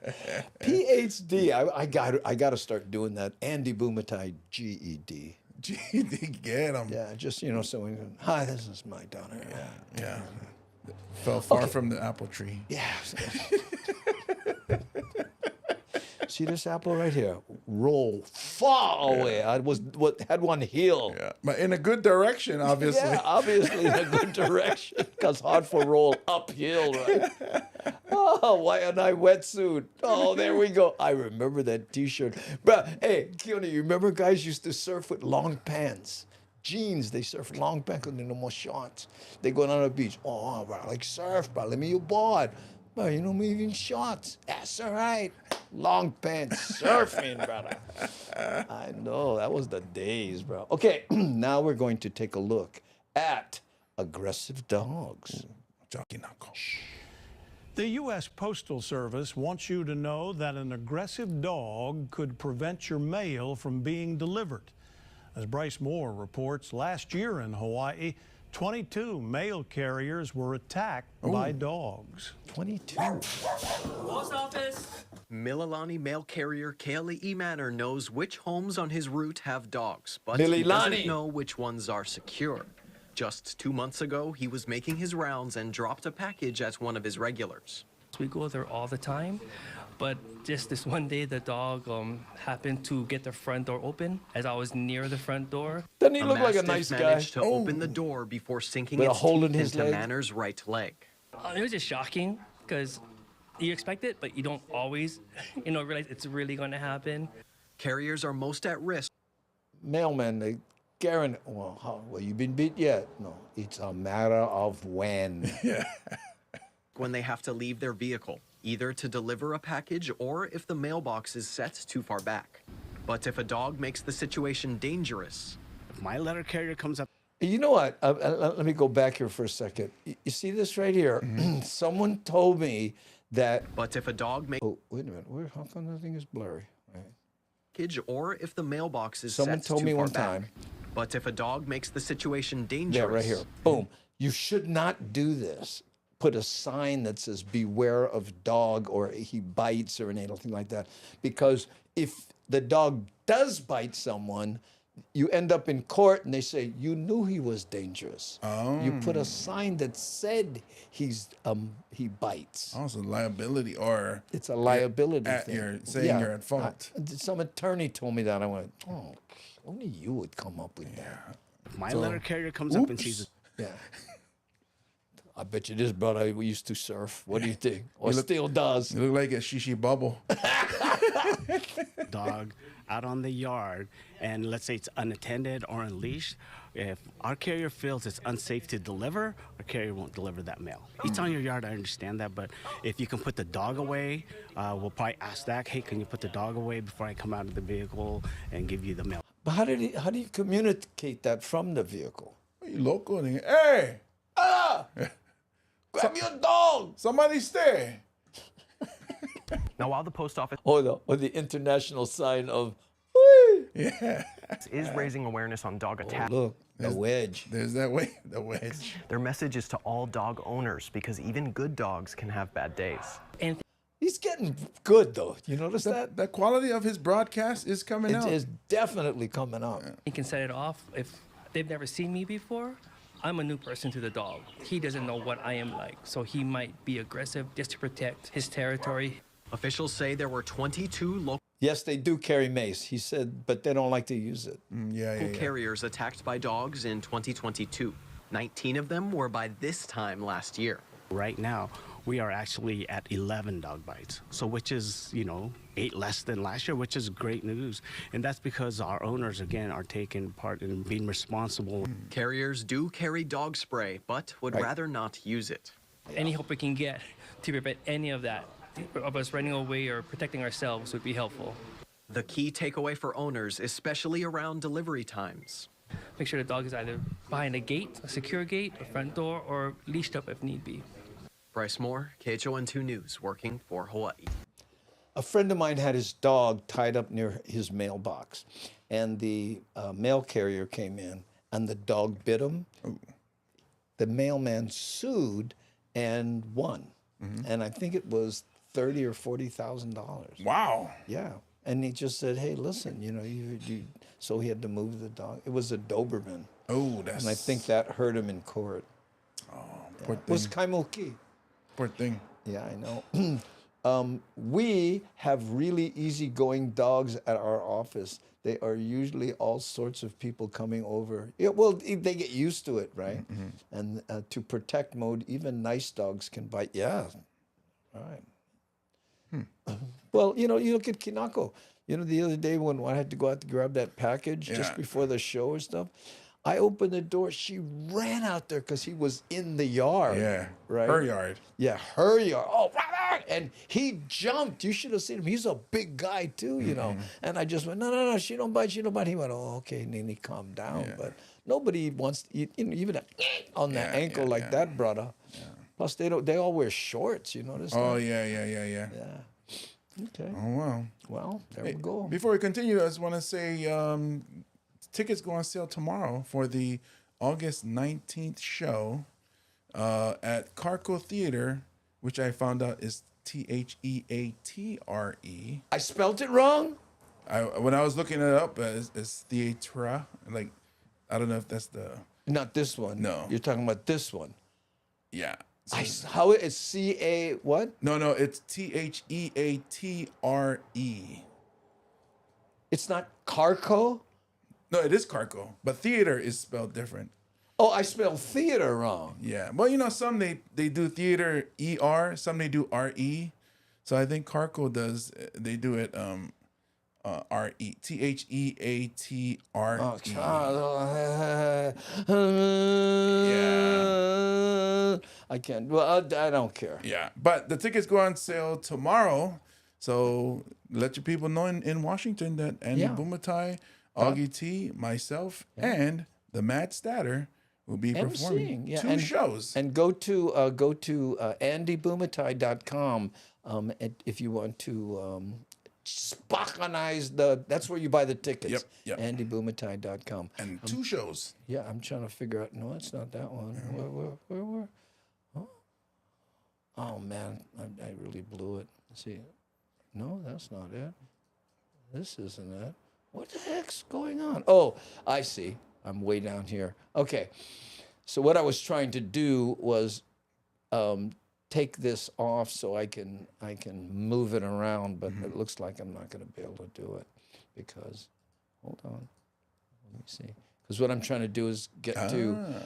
S2: PhD. I got to start doing that. Andy Bumatai, GED.
S3: GED, get him.
S2: Yeah, just so we can. Hi, this is my daughter.
S3: Yeah. Fell far from the apple tree.
S2: Yeah. See this apple right here? Roll far away. I had one heel.
S3: Yeah, but in a good direction, obviously.
S2: Yeah, obviously in a good direction. Because hard for roll uphill, right? Oh, Wyatt and I wetsuit. Oh, there we go. I remember that T-shirt. But hey, Keone, you remember guys used to surf with long pants? Jeans, they surf long pants because they're no more shorts. They go down the beach. Oh, bro, like surf, bro. Let me your board. Well, you know me even shorts. That's all right. Long pants, surfing, brother. I know, that was the days, bro. Okay, now we're going to take a look at aggressive dogs.
S3: Jockey knuckle.
S8: The U.S. Postal Service wants you to know that an aggressive dog could prevent your mail from being delivered. As Bryce Moore reports, last year in Hawaii, 22 mail carriers were attacked by dogs.
S2: 22.
S4: Post office. Liliuokalani mail carrier Kaylee Manor knows which homes on his route have dogs, but he doesn't know which ones are secure. Just 2 months ago, he was making his rounds and dropped a package at one of his regulars.
S7: We go there all the time, but just this one day, the dog happened to get the front door open as I was near the front door.
S2: Doesn't he look like a nice guy?
S4: Managed to open the door before sinking
S2: with a
S4: its
S2: hole in
S4: teeth
S2: his
S4: into
S2: leg?
S4: Manor's right leg.
S7: It was just shocking because you expect it, but you don't always, realize it's really going to happen.
S4: Carriers are most at risk.
S2: Mailmen, they guarantee. Well, you been beat yet? No, it's a matter of when.
S4: When they have to leave their vehicle, either to deliver a package or if the mailbox is set too far back. But if a dog makes the situation dangerous,
S14: if my letter carrier comes up.
S2: You know what? Let me go back here for a second. You see this right here? Someone told me that.
S4: But if a dog makes.
S2: Oh, wait a minute. How come that thing is blurry?
S4: Right. Or if the mailbox is
S2: Someone
S4: set
S2: told
S4: too
S2: me
S4: far
S2: one time.
S4: back. But if a dog makes the situation dangerous.
S2: Yeah, right here. Boom. You should not do this. Put a sign that says beware of dog or he bites or anything like that. Because if the dog does bite someone, you end up in court and they say, you knew he was dangerous. You put a sign that said he bites.
S3: Also liability or
S2: it's a liability thing.
S3: You're saying you're at fault.
S2: Some attorney told me that. I went, oh, only you would come up with that.
S14: If my letter carrier comes up and sees it.
S2: Yeah. I bet you this brother used to surf. What do you think? Or still does.
S3: You look like a shishi bubble.
S14: Dog out on the yard, and let's say it's unattended or unleashed. If our carrier feels it's unsafe to deliver, our carrier won't deliver that mail. It's on your yard, I understand that, but if you can put the dog away, we'll probably ask that, hey, can you put the dog away before I come out of the vehicle and give you the mail?
S2: But how do you communicate that from the vehicle?
S3: You local, hey!
S2: Grab your dog!
S3: Somebody stay!
S4: Now, while the post office
S2: or the international sign of
S4: is raising awareness on dog attacks.
S2: Look, the wedge.
S3: There's that way, the wedge.
S4: Their message is to all dog owners because even good dogs can have bad days.
S7: And
S2: he's getting good though. You notice that?
S3: The quality of his broadcast is coming out.
S2: It is definitely coming out.
S7: You can set it off if they've never seen me before. I'm a new person to the dog. He doesn't know what I am like, so he might be aggressive just to protect his territory.
S4: Officials say there were 22 local
S2: Yes, they do carry mace. He said, but they don't like to use it.
S4: Carriers attacked by dogs in 2022. 19 of them were by this time last year.
S6: Right now, we are actually at 11 dog bites, so which is, 8 less than last year, which is great news. And that's because our owners, again, are taking part in being responsible.
S4: Carriers do carry dog spray, but would rather not use it.
S7: Any help we can get to prevent any of that, of us running away or protecting ourselves, would be helpful.
S4: The key takeaway for owners, especially around delivery times.
S7: Make sure the dog is either behind a gate, a secure gate, a front door, or leashed up if need be.
S4: Bryce Moore, KHON2 News, working for Hawaii.
S2: A friend of mine had his dog tied up near his mailbox, and the mail carrier came in, and the dog bit him. The mailman sued and won, and I think it was $30,000 or $40,000.
S3: Wow.
S2: Yeah, and he just said, "Hey, listen, you." So he had to move the dog. It was a Doberman.
S3: Oh, that's.
S2: And I think that hurt him in court.
S3: Oh, poor
S2: It was Kaimuki.
S3: Poor thing.
S2: Yeah, I know. We have really easygoing dogs at our office. They are usually all sorts of people coming over. Yeah, well, they get used to it, right? And to protect mode, even nice dogs can bite. Yeah, all right. Well, you look at Kinako. The other day when I had to go out to grab that package just before the show or stuff, I opened the door. She ran out there because he was in the yard.
S3: Yeah,
S2: right.
S3: her yard.
S2: Yeah, her yard. Oh, and he jumped. You should have seen him. He's a big guy too, And I just went, no, she don't bite. She don't bite. He went, oh, okay, and then he calmed down.
S3: Yeah.
S2: But nobody wants to, even on the ankle like that, brother. Yeah. Plus, they all wear shorts. You notice?
S3: Oh
S2: that?
S3: yeah.
S2: Okay.
S3: Oh wow.
S2: Well, there we go.
S3: Before we continue, I just want to say tickets go on sale tomorrow for the August 19th show at Carco Theater, which I found out is Theatre.
S2: I spelled it wrong?
S3: When I was looking it up, it's Theatre. Like, I don't know if that's the...
S2: Not this one.
S3: No.
S2: You're talking about this one.
S3: Yeah.
S2: How it's C-A what?
S3: No, it's Theatre.
S2: It's not Carco?
S3: No, it is Carco, but theater is spelled different.
S2: Oh, I spelled theater wrong.
S3: Yeah. Well, some they do theater ER, some they do RE. So I think Carco does, they do it RE. Theatre.
S2: Yeah. I can't. Well, I don't care.
S3: Yeah. But the tickets go on sale tomorrow. So let your people know in Washington that Andy Bumatai, Augie T, myself, and the Mad Statter will be performing two shows.
S2: And go to andybumatai.com if you want to Spachanize that's where you buy the tickets.
S3: Yep.
S2: andybumatai.com.
S3: And two shows.
S2: Yeah, I'm trying to figure out. No, it's not that one. Where? Oh man, I really blew it. Let's see. No, that's not it. This isn't it. What the heck's going on? Oh, I see. I'm way down here. Okay. So what I was trying to do was take this off so I can move it around, but it looks like I'm not going to be able to do it because, hold on, let me see. Because what I'm trying to do is get to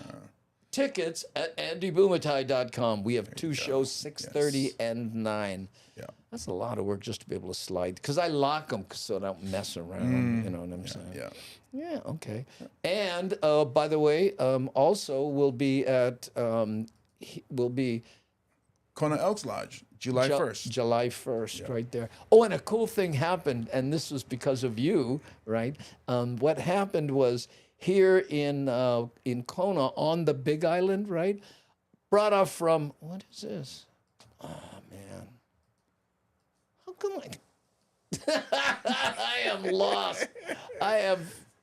S2: tickets at andybumatai.com. We have two shows, 6:30 and 9.
S3: Yeah.
S2: That's a lot of work just to be able to slide, because I lock them so I don't mess around, you know what I'm saying?
S3: Yeah.
S2: Yeah, okay. And by the way, also we'll be at,
S3: Kona Elks Lodge, July 1st.
S2: July 1st, right there. Oh, and a cool thing happened, and this was because of you, right? What happened was here in Kona on the Big Island, right? Brought off from, what is this? Oh, man. How come I am lost. I have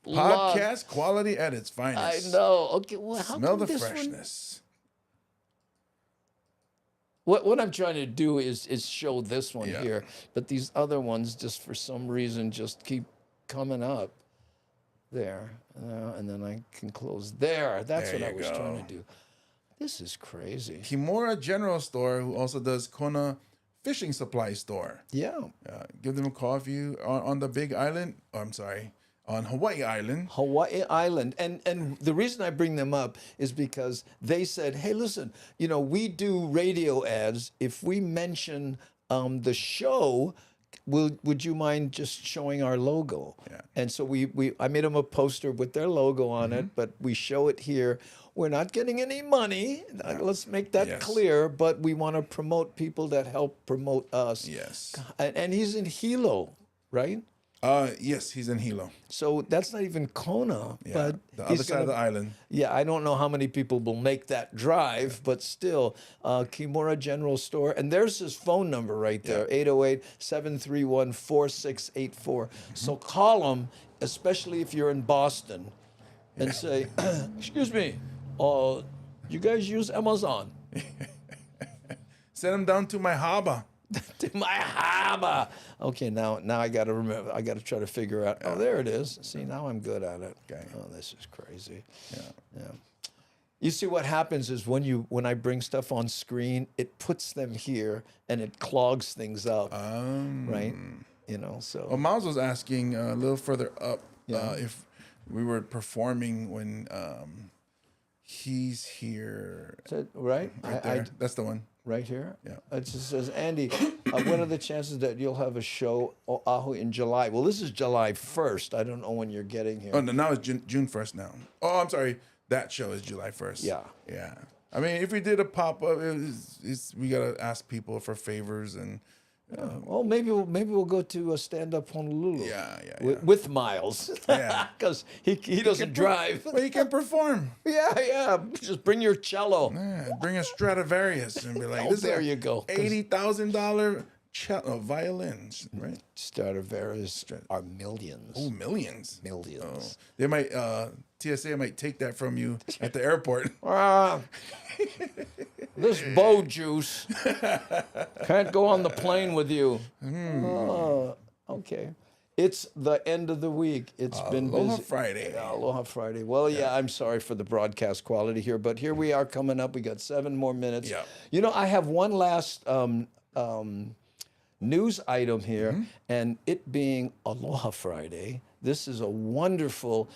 S3: Podcast quality at its finest.
S2: I know. Okay, well, how
S3: Smell
S2: come
S3: the
S2: this
S3: freshness.
S2: What I'm trying to do is show this one here, but these other ones just for some reason just keep coming up. There, and then I can close there. That's what I was trying to do. This is crazy.
S3: Kimura General Store, who also does Kona fishing supply store.
S2: Yeah.
S3: Give them a call if you are on the Big Island. Oh, I'm sorry, on Hawaii Island.
S2: Hawaii Island. And the reason I bring them up is because they said, hey, listen, we do radio ads. If we mention the show, would you mind just showing our logo?
S3: Yeah.
S2: And so I made them a poster with their logo on it, but we show it here. We're not getting any money. Let's make that clear. But we want to promote people that help promote us.
S3: Yes.
S2: And he's in Hilo, right?
S3: Yes, he's in Hilo.
S2: So that's not even Kona, but
S3: the other side of the island.
S2: Yeah, I don't know how many people will make that drive, but still, Kimura General Store, and there's his phone number right there, 808-731-4684. So call him, especially if you're in Boston, and say, excuse me, you guys use Amazon?
S3: Send him down to my harbor.
S2: To my harbor. Okay, now I got to remember. I got to try to figure out. Oh, there it is. See, now I'm good at it. Okay. Oh, this is crazy. Yeah. You see, what happens is when I bring stuff on screen, it puts them here and it clogs things up. Right. So.
S3: Well, Miles was asking a little further up if we were performing when he's here.
S2: Right.
S3: Right there. That's the one.
S2: Right here?
S3: Yeah.
S2: It just says, Andy, what are the chances that you'll have a show Oahu in July? Well, this is July 1st. I don't know when you're getting here.
S3: Oh, no, now it's June 1st now. Oh, I'm sorry. That show is July 1st.
S2: Yeah.
S3: Yeah. I mean, if we did a pop-up, we got to ask people for favors and...
S2: well, maybe we'll go to a stand-up Honolulu.
S3: Yeah.
S2: With Miles.
S3: Yeah.
S2: Because he doesn't drive.
S3: But he can perform.
S2: Yeah. Just bring your cello.
S3: Yeah, bring a Stradivarius and be like, this
S2: there
S3: is
S2: you go.
S3: $80,000 violins, right?
S2: Stradivarius are millions.
S3: Oh, millions.
S2: Millions.
S3: Oh. They might, TSA might take that from you at the airport.
S2: This bow juice can't go on the plane with you. Okay. It's the end of the week. It's been busy.
S3: Aloha Friday.
S2: Yeah, Aloha Friday. Well, I'm sorry for the broadcast quality here, but here we are coming up. We got 7 more minutes.
S3: Yeah.
S2: I have one last news item here, and it being Aloha Friday. This is a wonderful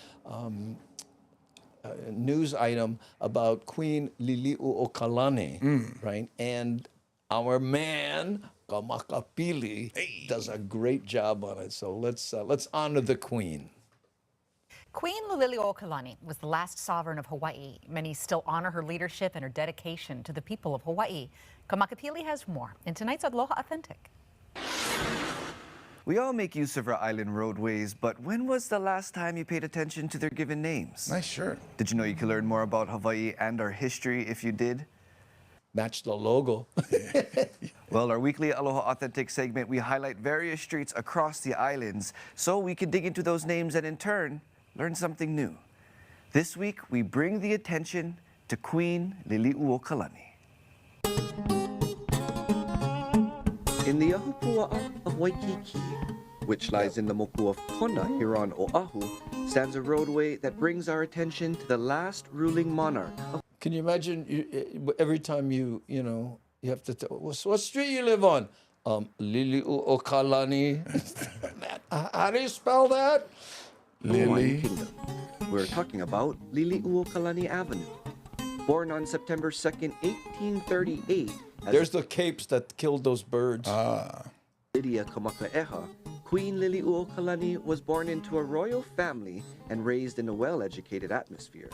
S2: news item about Queen Liliuokalani, right? And our man Kamakapili does a great job on it. So let's honor the Queen.
S9: Queen Liliuokalani was the last sovereign of Hawaii. Many still honor her leadership and her dedication to the people of Hawaii. Kamakapili has more in tonight's Aloha Authentic.
S1: We all make use of our island roadways, but when was the last time you paid attention to their given names?
S3: Nice shirt.
S1: Did you know you could learn more about Hawaii and our history if you did?
S2: Match the logo.
S1: Well, our weekly Aloha Authentic segment, we highlight various streets across the islands so we can dig into those names and in turn, learn something new. This week, we bring the attention to Queen Liliuokalani. In the Ahupua'a of Waikiki, which lies in the moku of Kona here on Oahu, stands a roadway that brings our attention to the last ruling monarch.
S2: Can you imagine every time you have to tell, what street you live on? Liliuokalani. How do you spell that?
S1: Hawaiian Kingdom. We're talking about Liliuokalani Avenue. Born on September 2nd, 1838.
S2: There's the capes that killed those birds.
S1: Lydia Kamaka'eha, Queen Liliuokalani was born into a royal family and raised in a well-educated atmosphere.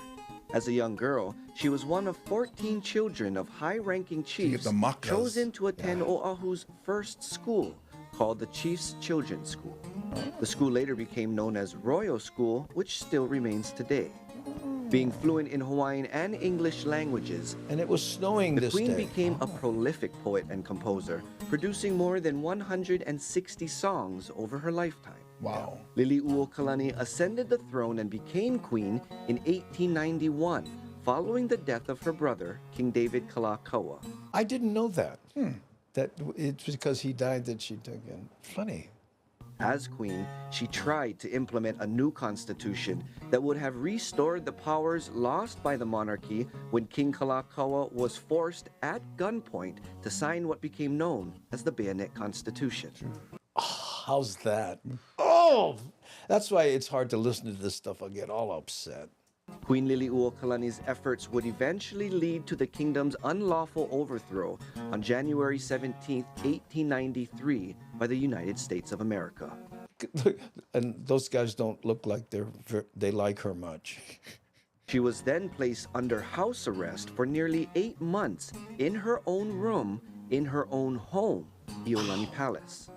S1: As a young girl, she was one of 14 children of high-ranking chiefs chosen to attend Oahu's first school, called the Chief's Children's School. The school later became known as Royal School, which still remains today. Being fluent in Hawaiian and English languages,
S2: and it was snowing this day.
S1: The Queen became a prolific poet and composer, producing more than 160 songs over her lifetime.
S3: Wow.
S1: Liliuokalani ascended the throne and became queen in 1891, following the death of her brother, King David Kalakaua.
S2: I didn't know that. That it's because he died that she took in. Funny.
S1: As queen, she tried to implement a new constitution that would have restored the powers lost by the monarchy when King Kalakaua was forced at gunpoint to sign what became known as the Bayonet Constitution.
S2: How's that? Oh, that's why it's hard to listen to this stuff. I get all upset.
S1: Queen Liliuokalani's efforts would eventually lead to the kingdom's unlawful overthrow on January 17, 1893, by the United States of America.
S2: And those guys don't look like they like her much.
S1: She was then placed under house arrest for nearly 8 months in her own room in her own home, Iolani Palace.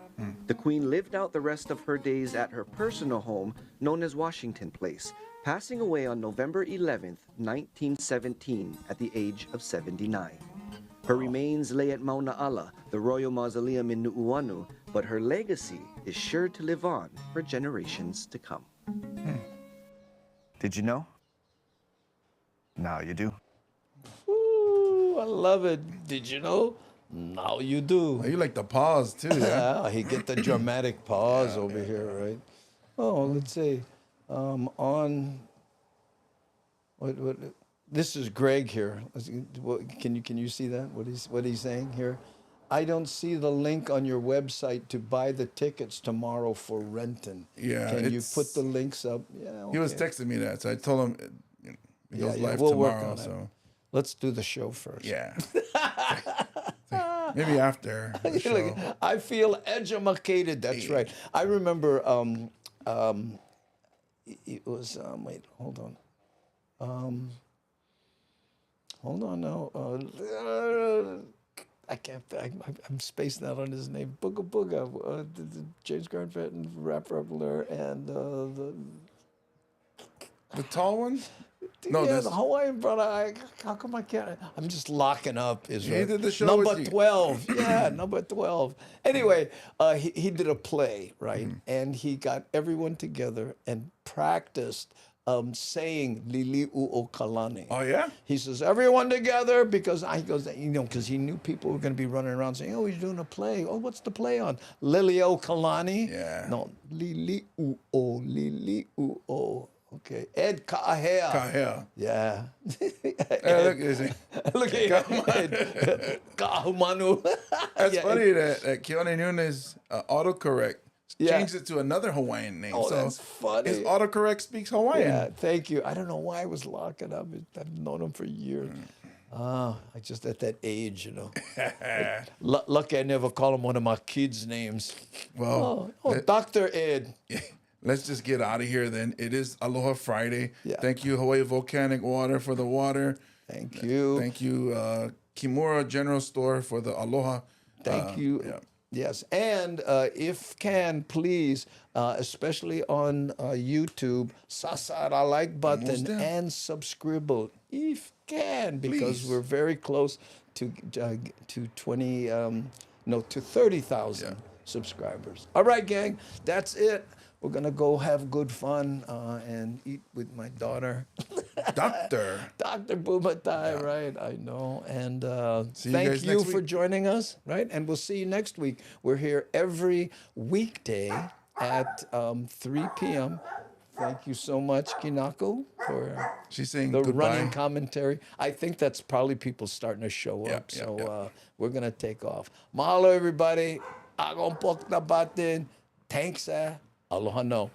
S1: The Queen lived out the rest of her days at her personal home, known as Washington Place, passing away on November 11, 1917, at the age of 79. Her remains lay at Mauna Ala, the royal mausoleum in Nu'uanu, but her legacy is sure to live on for generations to come. Did you know? Now you do.
S2: Ooh, I love it. Did you know? Now you do.
S3: Oh, you like the pause too, yeah?
S2: He get the dramatic pause over here, right? Oh, let's see. This is Greg here. Can you see that? What he's saying here? I don't see the link on your website to buy the tickets tomorrow for Renton.
S3: Yeah,
S2: Can you put the links up? Yeah. Okay.
S3: He was texting me that, so I told him it goes live
S2: we'll
S3: tomorrow.
S2: Work on
S3: so
S2: let's do the show first.
S3: Yeah. Maybe after the show.
S2: I feel educated. That's right. I remember. It was. Wait. Hold on. Hold on now. I can't. I'm spacing out on his name. Booga Booga. James Garnett and rapper Blur and
S3: the tall one.
S2: No, yeah, the Hawaiian brother. How come I can't? I'm just locking up. He
S3: did the show
S2: number
S3: with you.
S2: 12. Yeah, number 12. Anyway, he did a play, right? And he got everyone together and practiced saying Liliuokalani.
S3: Oh yeah.
S2: He says everyone together because because he knew people were going to be running around saying, "Oh, he's doing a play. Oh, what's the play on? Liliuokalani."
S3: Yeah.
S2: No, Liliuo. Okay, Ed Kahea.
S3: Kahea.
S2: Yeah.
S3: Look,
S2: look at Ed Kahumanu.
S3: That's funny that Keone Nunes autocorrect changed it to another Hawaiian name.
S2: Oh,
S3: so
S2: that's funny.
S3: His autocorrect speaks Hawaiian.
S2: Yeah, thank you. I don't know why I was locking up. I've known him for years. I just at that age, Lucky I never call him one of my kids' names.
S3: Well,
S2: Dr. Ed.
S3: Let's just get out of here then. It is Aloha Friday.
S2: Yeah.
S3: Thank you, Hawaii Volcanic Water, for the water.
S2: Thank you.
S3: Thank you, Kimura General Store for the Aloha.
S2: Thank you.
S3: Yeah.
S2: Yes, and if can, please, especially on YouTube, sasara like button and subscribe if can, because we're very close to 30,000 subscribers. All right, gang, that's it. We're gonna go have good fun and eat with my daughter, Dr. Bumatai, right? I know. And thank you for joining us, right? And we'll see you next week. We're here every weekday at 3 p.m. Thank you so much, Kinako, for the running commentary. I think that's probably people starting to show up. We're gonna take off. Mahalo, everybody. Agong pok na batin. Thanks, Aloha no.